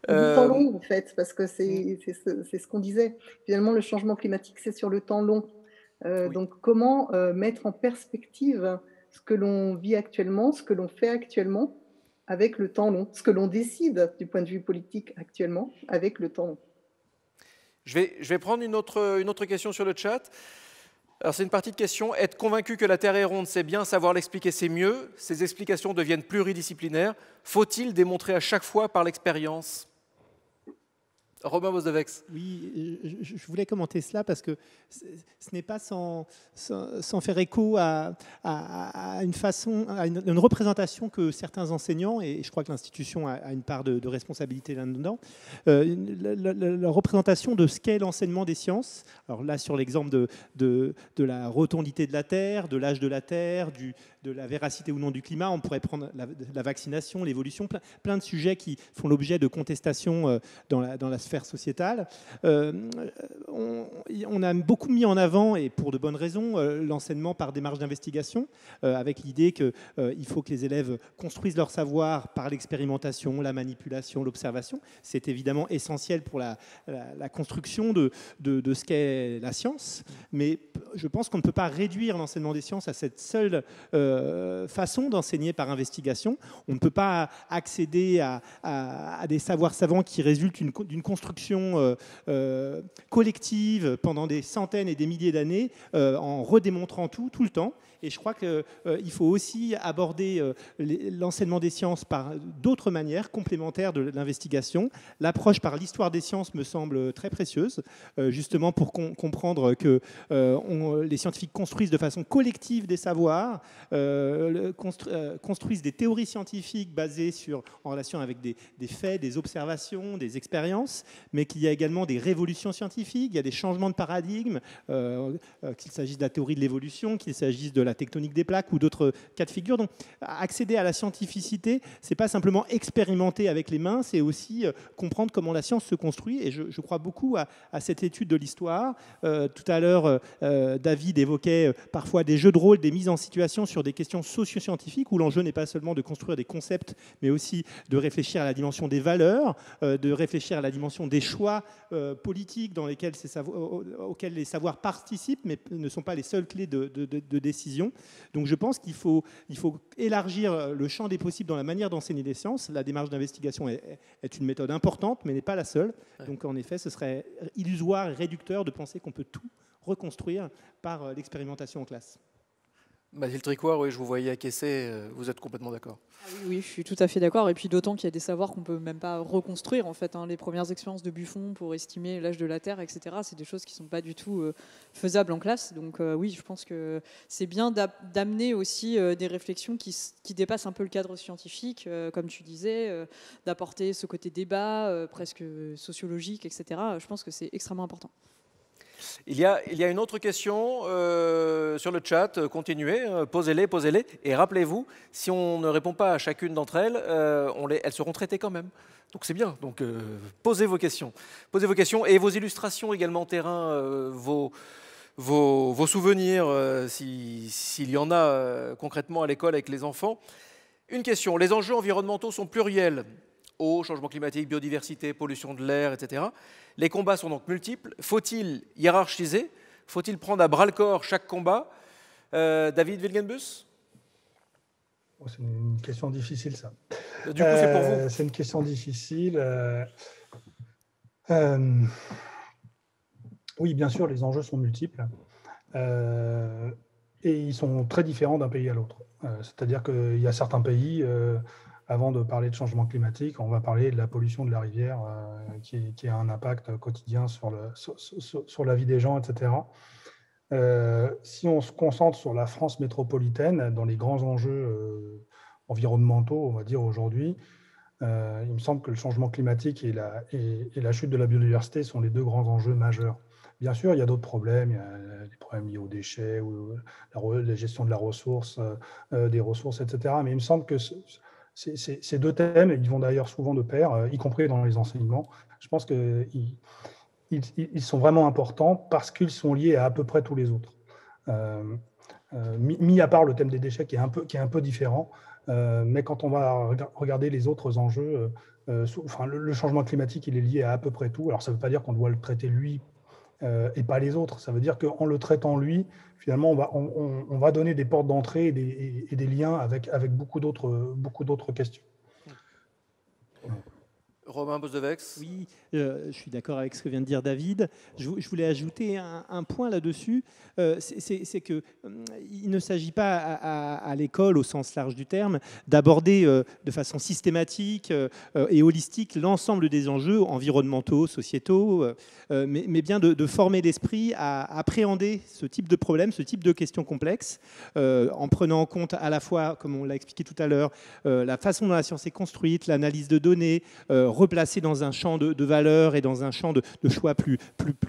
Du temps long, en fait, parce que c'est ce qu'on disait. Finalement, le changement climatique, c'est sur le temps long. Oui. Donc, comment mettre en perspective ce que l'on vit actuellement, ce que l'on fait actuellement, avec le temps long, ce que l'on décide du point de vue politique actuellement, avec le temps long. Je vais prendre une autre question sur le chat. Alors, c'est une partie de question. Être convaincu que la Terre est ronde, c'est bien, savoir l'expliquer, c'est mieux. Ces explications deviennent pluridisciplinaires. Faut-il démontrer à chaque fois par l'expérience? Robin Bosdevex. Oui, je voulais commenter cela parce que ce n'est pas sans faire écho à une représentation que certains enseignants, et je crois que l'institution a une part de responsabilité là-dedans, la représentation de ce qu'est l'enseignement des sciences. Alors là, sur l'exemple de la rotondité de la Terre, de l'âge de la Terre, de la véracité ou non du climat, on pourrait prendre la vaccination, l'évolution, plein de sujets qui font l'objet de contestations dans la sphère sociétale. On a beaucoup mis en avant, et pour de bonnes raisons, l'enseignement par démarche d'investigation, avec l'idée qu'il faut que les élèves construisent leur savoir par l'expérimentation, la manipulation, l'observation. C'est évidemment essentiel pour la construction de ce qu'est la science, mais je pense qu'on ne peut pas réduire l'enseignement des sciences à cette seule façon d'enseigner par investigation. On ne peut pas accéder à des savoirs savants qui résultent d'une construction collective pendant des centaines et des milliers d'années en redémontrant tout le temps. Et je crois qu'il faut aussi aborder l'enseignement des sciences par d'autres manières complémentaires de l'investigation. L'approche par l'histoire des sciences me semble très précieuse, justement pour comprendre que les scientifiques construisent de façon collective des savoirs, construisent des théories scientifiques basées en relation avec des faits, des observations, des expériences, mais qu'il y a également des révolutions scientifiques, il y a des changements de paradigme, qu'il s'agisse de la théorie de l'évolution, qu'il s'agisse de la tectonique des plaques ou d'autres cas de figure. Donc, accéder à la scientificité, c'est pas simplement expérimenter avec les mains, c'est aussi comprendre comment la science se construit. Et je crois beaucoup à cette étude de l'histoire. Tout à l'heure, David évoquait parfois des jeux de rôle, des mises en situation sur des questions socio-scientifiques où l'enjeu n'est pas seulement de construire des concepts, mais aussi de réfléchir à la dimension des valeurs, de réfléchir à la dimension des choix politiques auxquels les savoirs participent, mais ne sont pas les seules clés de décision. Donc je pense qu'il faut élargir le champ des possibles dans la manière d'enseigner les sciences. La démarche d'investigation est une méthode importante, mais n'est pas la seule. Donc en effet, ce serait illusoire et réducteur de penser qu'on peut tout reconstruire par l'expérimentation en classe. Mathilde Tricouart, oui, je vous voyais acquiescer, vous êtes complètement d'accord. Oui, je suis tout à fait d'accord. Et puis d'autant qu'il y a des savoirs qu'on ne peut même pas reconstruire. En fait, Les premières expériences de Buffon pour estimer l'âge de la Terre, etc., c'est des choses qui ne sont pas du tout faisables en classe. Donc oui, je pense que c'est bien d'amener aussi des réflexions qui dépassent un peu le cadre scientifique, comme tu disais, d'apporter ce côté débat presque sociologique, etc. Je pense que c'est extrêmement important. Il y a une autre question sur le chat, continuez, posez-les, et rappelez-vous, si on ne répond pas à chacune d'entre elles, elles seront traitées quand même. Donc c'est bien, donc posez vos questions et vos illustrations également terrain, vos souvenirs, s'il y en a concrètement à l'école avec les enfants. Une question, les enjeux environnementaux sont pluriels. Eau, changement climatique, biodiversité, pollution de l'air, etc. Les combats sont donc multiples. Faut-il hiérarchiser? Faut-il prendre à bras-le-corps chaque combat? David Wilgenbus? C'est une question difficile, ça. Du coup, c'est pour vous. C'est une question difficile. Oui, bien sûr, les enjeux sont multiples. Et ils sont très différents d'un pays à l'autre. C'est-à-dire qu'il y a certains pays... Avant de parler de changement climatique, on va parler de la pollution de la rivière qui a un impact quotidien sur la vie des gens, etc. Si on se concentre sur la France métropolitaine, dans les grands enjeux environnementaux, on va dire aujourd'hui, il me semble que le changement climatique et la chute de la biodiversité sont les deux grands enjeux majeurs. Bien sûr, il y a d'autres problèmes. Il y a des problèmes liés aux déchets, ou la gestion de la ressource, des ressources, etc. Mais il me semble que ces deux thèmes, ils vont d'ailleurs souvent de pair, y compris dans les enseignements. Je pense qu'ils sont vraiment importants parce qu'ils sont liés à peu près tous les autres. Mis à part le thème des déchets qui est un peu différent, mais quand on va regarder les autres enjeux, le changement climatique, il est lié à peu près tout. Alors ça ne veut pas dire qu'on doit le traiter lui et pas les autres. Ça veut dire qu'en le traitant lui, finalement, on va donner des portes d'entrée et des liens avec beaucoup d'autres questions. Romain Bosdevex. Oui, je suis d'accord avec ce que vient de dire David. Je voulais ajouter un point là-dessus. C'est qu'il ne s'agit pas à l'école, au sens large du terme, d'aborder de façon systématique et holistique l'ensemble des enjeux environnementaux, sociétaux, mais bien de former l'esprit à appréhender ce type de problème, ce type de questions complexes, en prenant en compte à la fois, comme on l'a expliqué tout à l'heure, la façon dont la science est construite, l'analyse de données, replacé dans un champ de valeurs et dans un champ de choix plus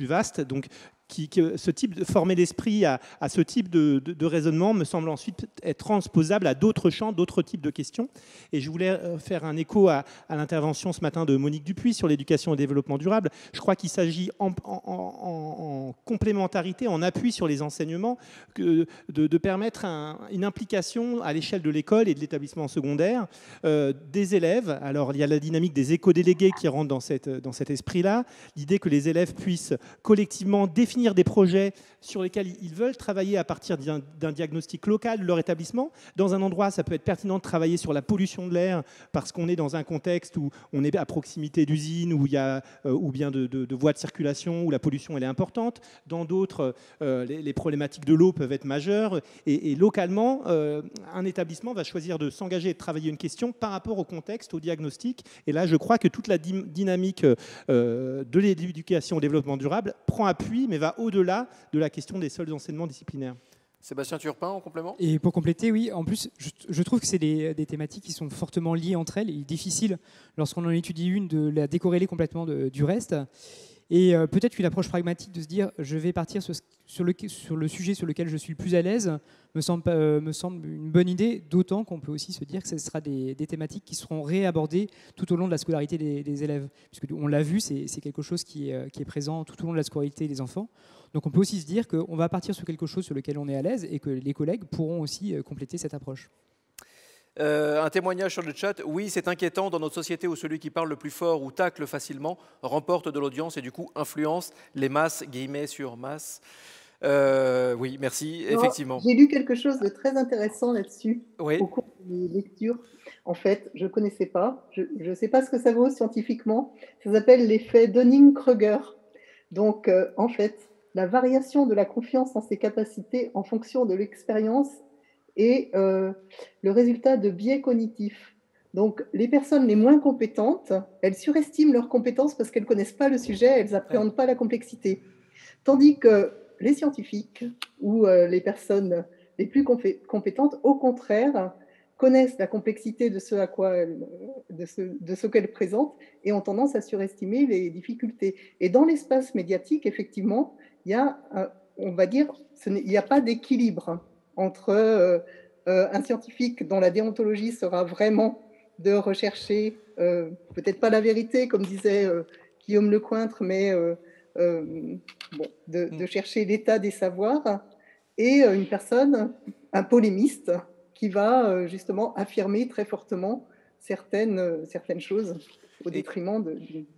vaste. Donc, ce type de former l'esprit à ce type de raisonnement me semble ensuite être transposable à d'autres champs, d'autres types de questions. Et je voulais faire un écho à l'intervention ce matin de Monique Dupuis sur l'éducation et le développement durable. Je crois qu'il s'agit en complémentarité, en appui sur les enseignements, de permettre une implication à l'échelle de l'école et de l'établissement secondaire des élèves. Alors, il y a la dynamique des éco-délégués qui rentre dans cet esprit-là, l'idée que les élèves puissent collectivement définir des projets sur lesquels ils veulent travailler à partir d'un diagnostic local de leur établissement. Dans un endroit, ça peut être pertinent de travailler sur la pollution de l'air parce qu'on est dans un contexte où on est à proximité d'usines, où il y a, ou bien de voies de circulation, où la pollution elle est importante. Dans d'autres, les problématiques de l'eau peuvent être majeures. Et localement, un établissement va choisir de s'engager et de travailler une question par rapport au contexte, au diagnostic. Et là, je crois que toute la dynamique de l'éducation au développement durable prend appui, mais va au-delà de la question des seuls enseignements disciplinaires. Sébastien Turpin, en complément? Et pour compléter, oui, en plus, je trouve que c'est des thématiques qui sont fortement liées entre elles. Il est difficile, lorsqu'on en étudie une, de la décorréler complètement du reste. Et peut-être qu'une approche pragmatique de se dire je vais partir sur le sujet sur lequel je suis le plus à l'aise me semble une bonne idée, d'autant qu'on peut aussi se dire que ce sera des thématiques qui seront réabordées tout au long de la scolarité des élèves. Puisqu'on l'a vu, c'est quelque chose qui est présent tout au long de la scolarité des enfants. Donc on peut aussi se dire qu'on va partir sur quelque chose sur lequel on est à l'aise et que les collègues pourront aussi compléter cette approche. Un témoignage sur le chat. Oui, c'est inquiétant dans notre société où celui qui parle le plus fort ou tacle facilement remporte de l'audience et du coup influence les masses, guillemets sur masse. Oui, merci, effectivement. J'ai lu quelque chose de très intéressant là-dessus Oui. au cours des lectures. En fait, je ne connaissais pas. Je ne sais pas ce que ça vaut scientifiquement. Ça s'appelle l'effet Dunning-Kruger. Donc, en fait, la variation de la confiance en ses capacités en fonction de l'expérience et le résultat de biais cognitifs. Donc, les personnes les moins compétentes, elles surestiment leurs compétences parce qu'elles ne connaissent pas le sujet, elles n'appréhendent pas la complexité. Tandis que les scientifiques ou les personnes les plus compétentes, au contraire, connaissent la complexité de ce qu'elles présentent et ont tendance à surestimer les difficultés. Et dans l'espace médiatique, effectivement, il y a, on va dire, il n'y a pas d'équilibre entre un scientifique dont la déontologie sera vraiment de rechercher, peut-être pas la vérité, comme disait Guillaume Lecointre, mais de chercher l'état des savoirs, et une personne, un polémiste, qui va justement affirmer très fortement certaines choses au détriment de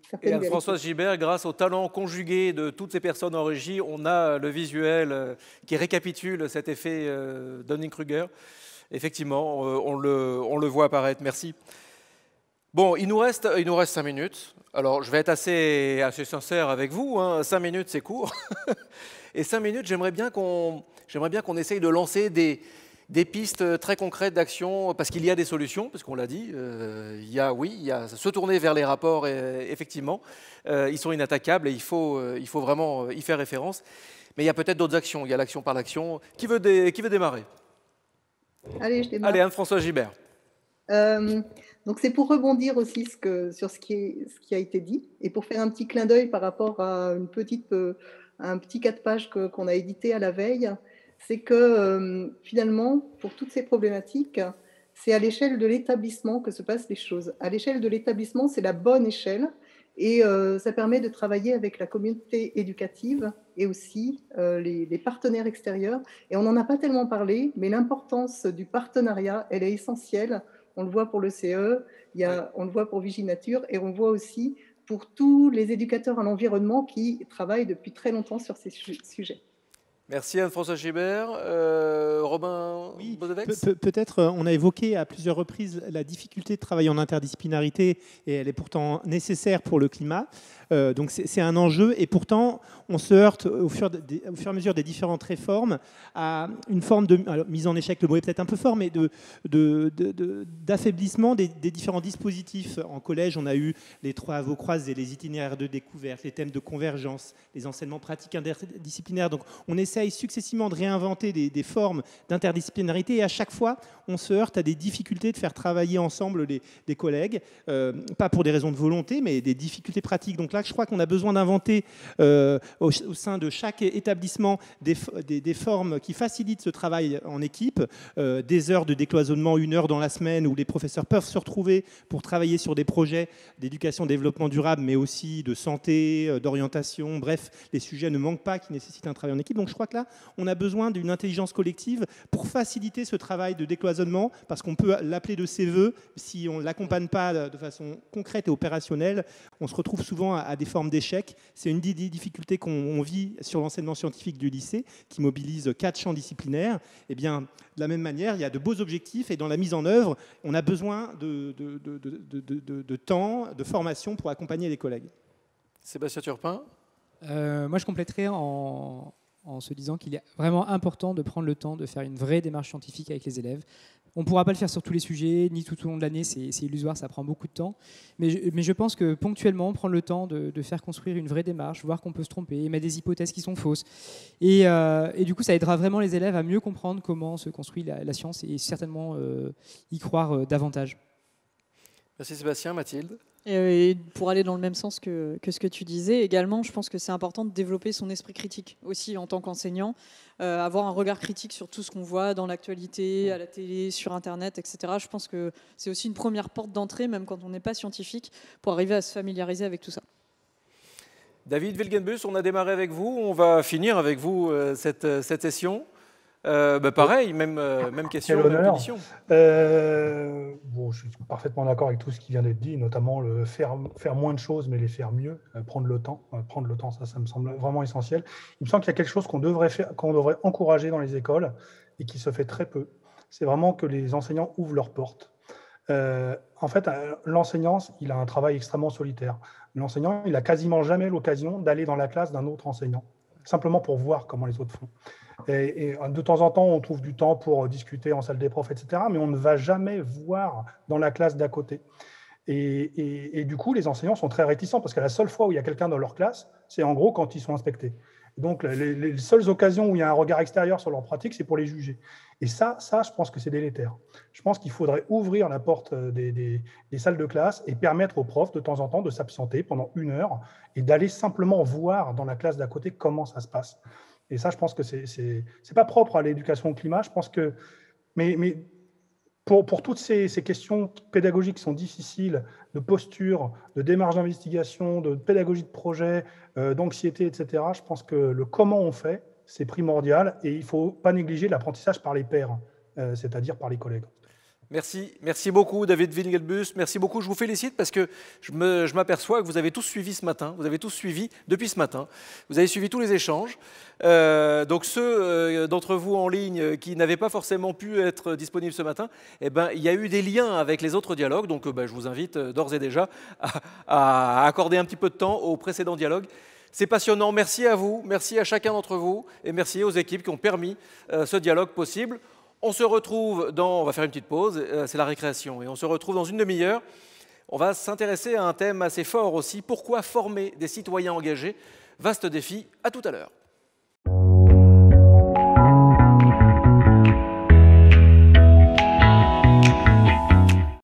certaines vérités. Et Françoise Gibert, grâce au talent conjugué de toutes ces personnes en régie, on a le visuel qui récapitule cet effet Dunning-Kruger. Effectivement, on le voit apparaître. Merci. Bon, il nous reste 5 minutes. Alors, je vais être assez sincère avec vous. 5 minutes, c'est court. Et 5 minutes, j'aimerais bien qu'on essaye de lancer des pistes très concrètes d'action, parce qu'il y a des solutions, parce qu'on l'a dit, il y a se tourner vers les rapports, effectivement, ils sont inattaquables et il faut vraiment y faire référence. Mais il y a peut-être d'autres actions, il y a l'action par l'action. Qui veut démarrer ? Allez, je démarre. Allez, Anne-Françoise Gibert. Donc c'est pour rebondir aussi sur ce qui a été dit, et pour faire un petit clin d'œil par rapport à un petit 4 pages qu'on a édité à la veille. C'est que finalement, pour toutes ces problématiques, c'est à l'échelle de l'établissement que se passent les choses. À l'échelle de l'établissement, c'est la bonne échelle, et ça permet de travailler avec la communauté éducative et aussi les partenaires extérieurs. Et on n'en a pas tellement parlé, mais l'importance du partenariat, elle est essentielle. On le voit pour le CE, on le voit pour Viginature, et on le voit aussi pour tous les éducateurs en environnement qui travaillent depuis très longtemps sur ces sujets. Merci Anne-Françoise Gibert. Robin Bodevex. Peut-être, on a évoqué à plusieurs reprises la difficulté de travailler en interdisciplinarité, et elle est pourtant nécessaire pour le climat. Donc c'est un enjeu, et pourtant on se heurte au fur et à mesure des différentes réformes à une forme de mise en échec, le mot est peut-être un peu fort, mais d'affaiblissement des différents dispositifs. En collège, on a eu les 3 travaux croisés, les itinéraires de découverte, les thèmes de convergence, les enseignements pratiques interdisciplinaires. Donc on essaye successivement de réinventer des formes d'interdisciplinarité, et à chaque fois on se heurte à des difficultés de faire travailler ensemble des collègues, pas pour des raisons de volonté, mais des difficultés pratiques. Donc là, je crois qu'on a besoin d'inventer au sein de chaque établissement des formes qui facilitent ce travail en équipe, des heures de décloisonnement, 1 heure dans la semaine, où les professeurs peuvent se retrouver pour travailler sur des projets d'éducation, développement durable, mais aussi de santé, d'orientation. Bref, les sujets ne manquent pas qui nécessitent un travail en équipe. Donc je crois que là, on a besoin d'une intelligence collective pour faciliter ce travail de décloisonnement, parce qu'on peut l'appeler de ses voeux. Si on ne l'accompagne pas de façon concrète et opérationnelle, on se retrouve souvent à des formes d'échec. C'est une des difficultés qu'on vit sur l'enseignement scientifique du lycée, qui mobilise 4 champs disciplinaires. Et bien, de la même manière, il y a de beaux objectifs, et dans la mise en œuvre, on a besoin de temps, de formation pour accompagner les collègues. Sébastien Turpin. Moi, je compléterai en se disant qu'il est vraiment important de prendre le temps de faire une vraie démarche scientifique avec les élèves. On ne pourra pas le faire sur tous les sujets, ni tout au long de l'année, c'est illusoire, ça prend beaucoup de temps. Mais je pense que ponctuellement, prendre le temps de faire construire une vraie démarche, voir qu'on peut se tromper, émettre des hypothèses qui sont fausses. Et du coup, ça aidera vraiment les élèves à mieux comprendre comment se construit la science, et certainement y croire davantage. Merci Sébastien. Mathilde. Et pour aller dans le même sens que ce que tu disais, également, je pense que c'est important de développer son esprit critique aussi en tant qu'enseignant, avoir un regard critique sur tout ce qu'on voit dans l'actualité, à la télé, sur Internet, etc. Je pense que c'est aussi une première porte d'entrée, même quand on n'est pas scientifique, pour arriver à se familiariser avec tout ça. David Wilgenbus, on a démarré avec vous, on va finir avec vous cette session. Pareil, même question, même condition. Bon, je suis parfaitement d'accord avec tout ce qui vient d'être dit, notamment le faire moins de choses, mais les faire mieux, prendre le temps. Ça me semble vraiment essentiel. Il me semble qu'il y a quelque chose qu'on devrait encourager dans les écoles et qui se fait très peu. C'est vraiment que les enseignants ouvrent leurs portes. En fait, l'enseignant, il a un travail extrêmement solitaire. L'enseignant, il n'a quasiment jamais l'occasion d'aller dans la classe d'un autre enseignant, simplement pour voir comment les autres font. Et de temps en temps, on trouve du temps pour discuter en salle des profs, etc. Mais on ne va jamais voir dans la classe d'à côté. Et du coup, les enseignants sont très réticents parce que la seule fois où il y a quelqu'un dans leur classe, c'est en gros quand ils sont inspectés. Donc, les seules occasions où il y a un regard extérieur sur leur pratique, c'est pour les juger. Et ça, je pense que c'est délétère. Je pense qu'il faudrait ouvrir la porte des salles de classe et permettre aux profs, de temps en temps, de s'absenter pendant 1 heure et d'aller simplement voir dans la classe d'à côté comment ça se passe. Et ça, je pense que c'est pas propre à l'éducation au climat. Je pense que, mais pour toutes ces questions pédagogiques qui sont difficiles, de posture, de démarche d'investigation, de pédagogie de projet, d'anxiété, etc., je pense que le comment on fait, c'est primordial et il ne faut pas négliger l'apprentissage par les pairs, c'est-à-dire par les collègues. Merci beaucoup David Wilgenbus, merci beaucoup, je vous félicite parce que je m'aperçois que vous avez tous suivi ce matin, vous avez tous suivi depuis ce matin, vous avez suivi tous les échanges, donc ceux d'entre vous en ligne qui n'avaient pas forcément pu être disponibles ce matin, eh ben, il y a eu des liens avec les autres dialogues, donc je vous invite d'ores et déjà à accorder un petit peu de temps aux précédents dialogues. C'est passionnant, merci à vous, merci à chacun d'entre vous et merci aux équipes qui ont permis ce dialogue possible. On se retrouve on va faire une petite pause, c'est la récréation, et on se retrouve dans une demi-heure. On va s'intéresser à un thème assez fort aussi, pourquoi former des citoyens engagés? Vaste défi, à tout à l'heure.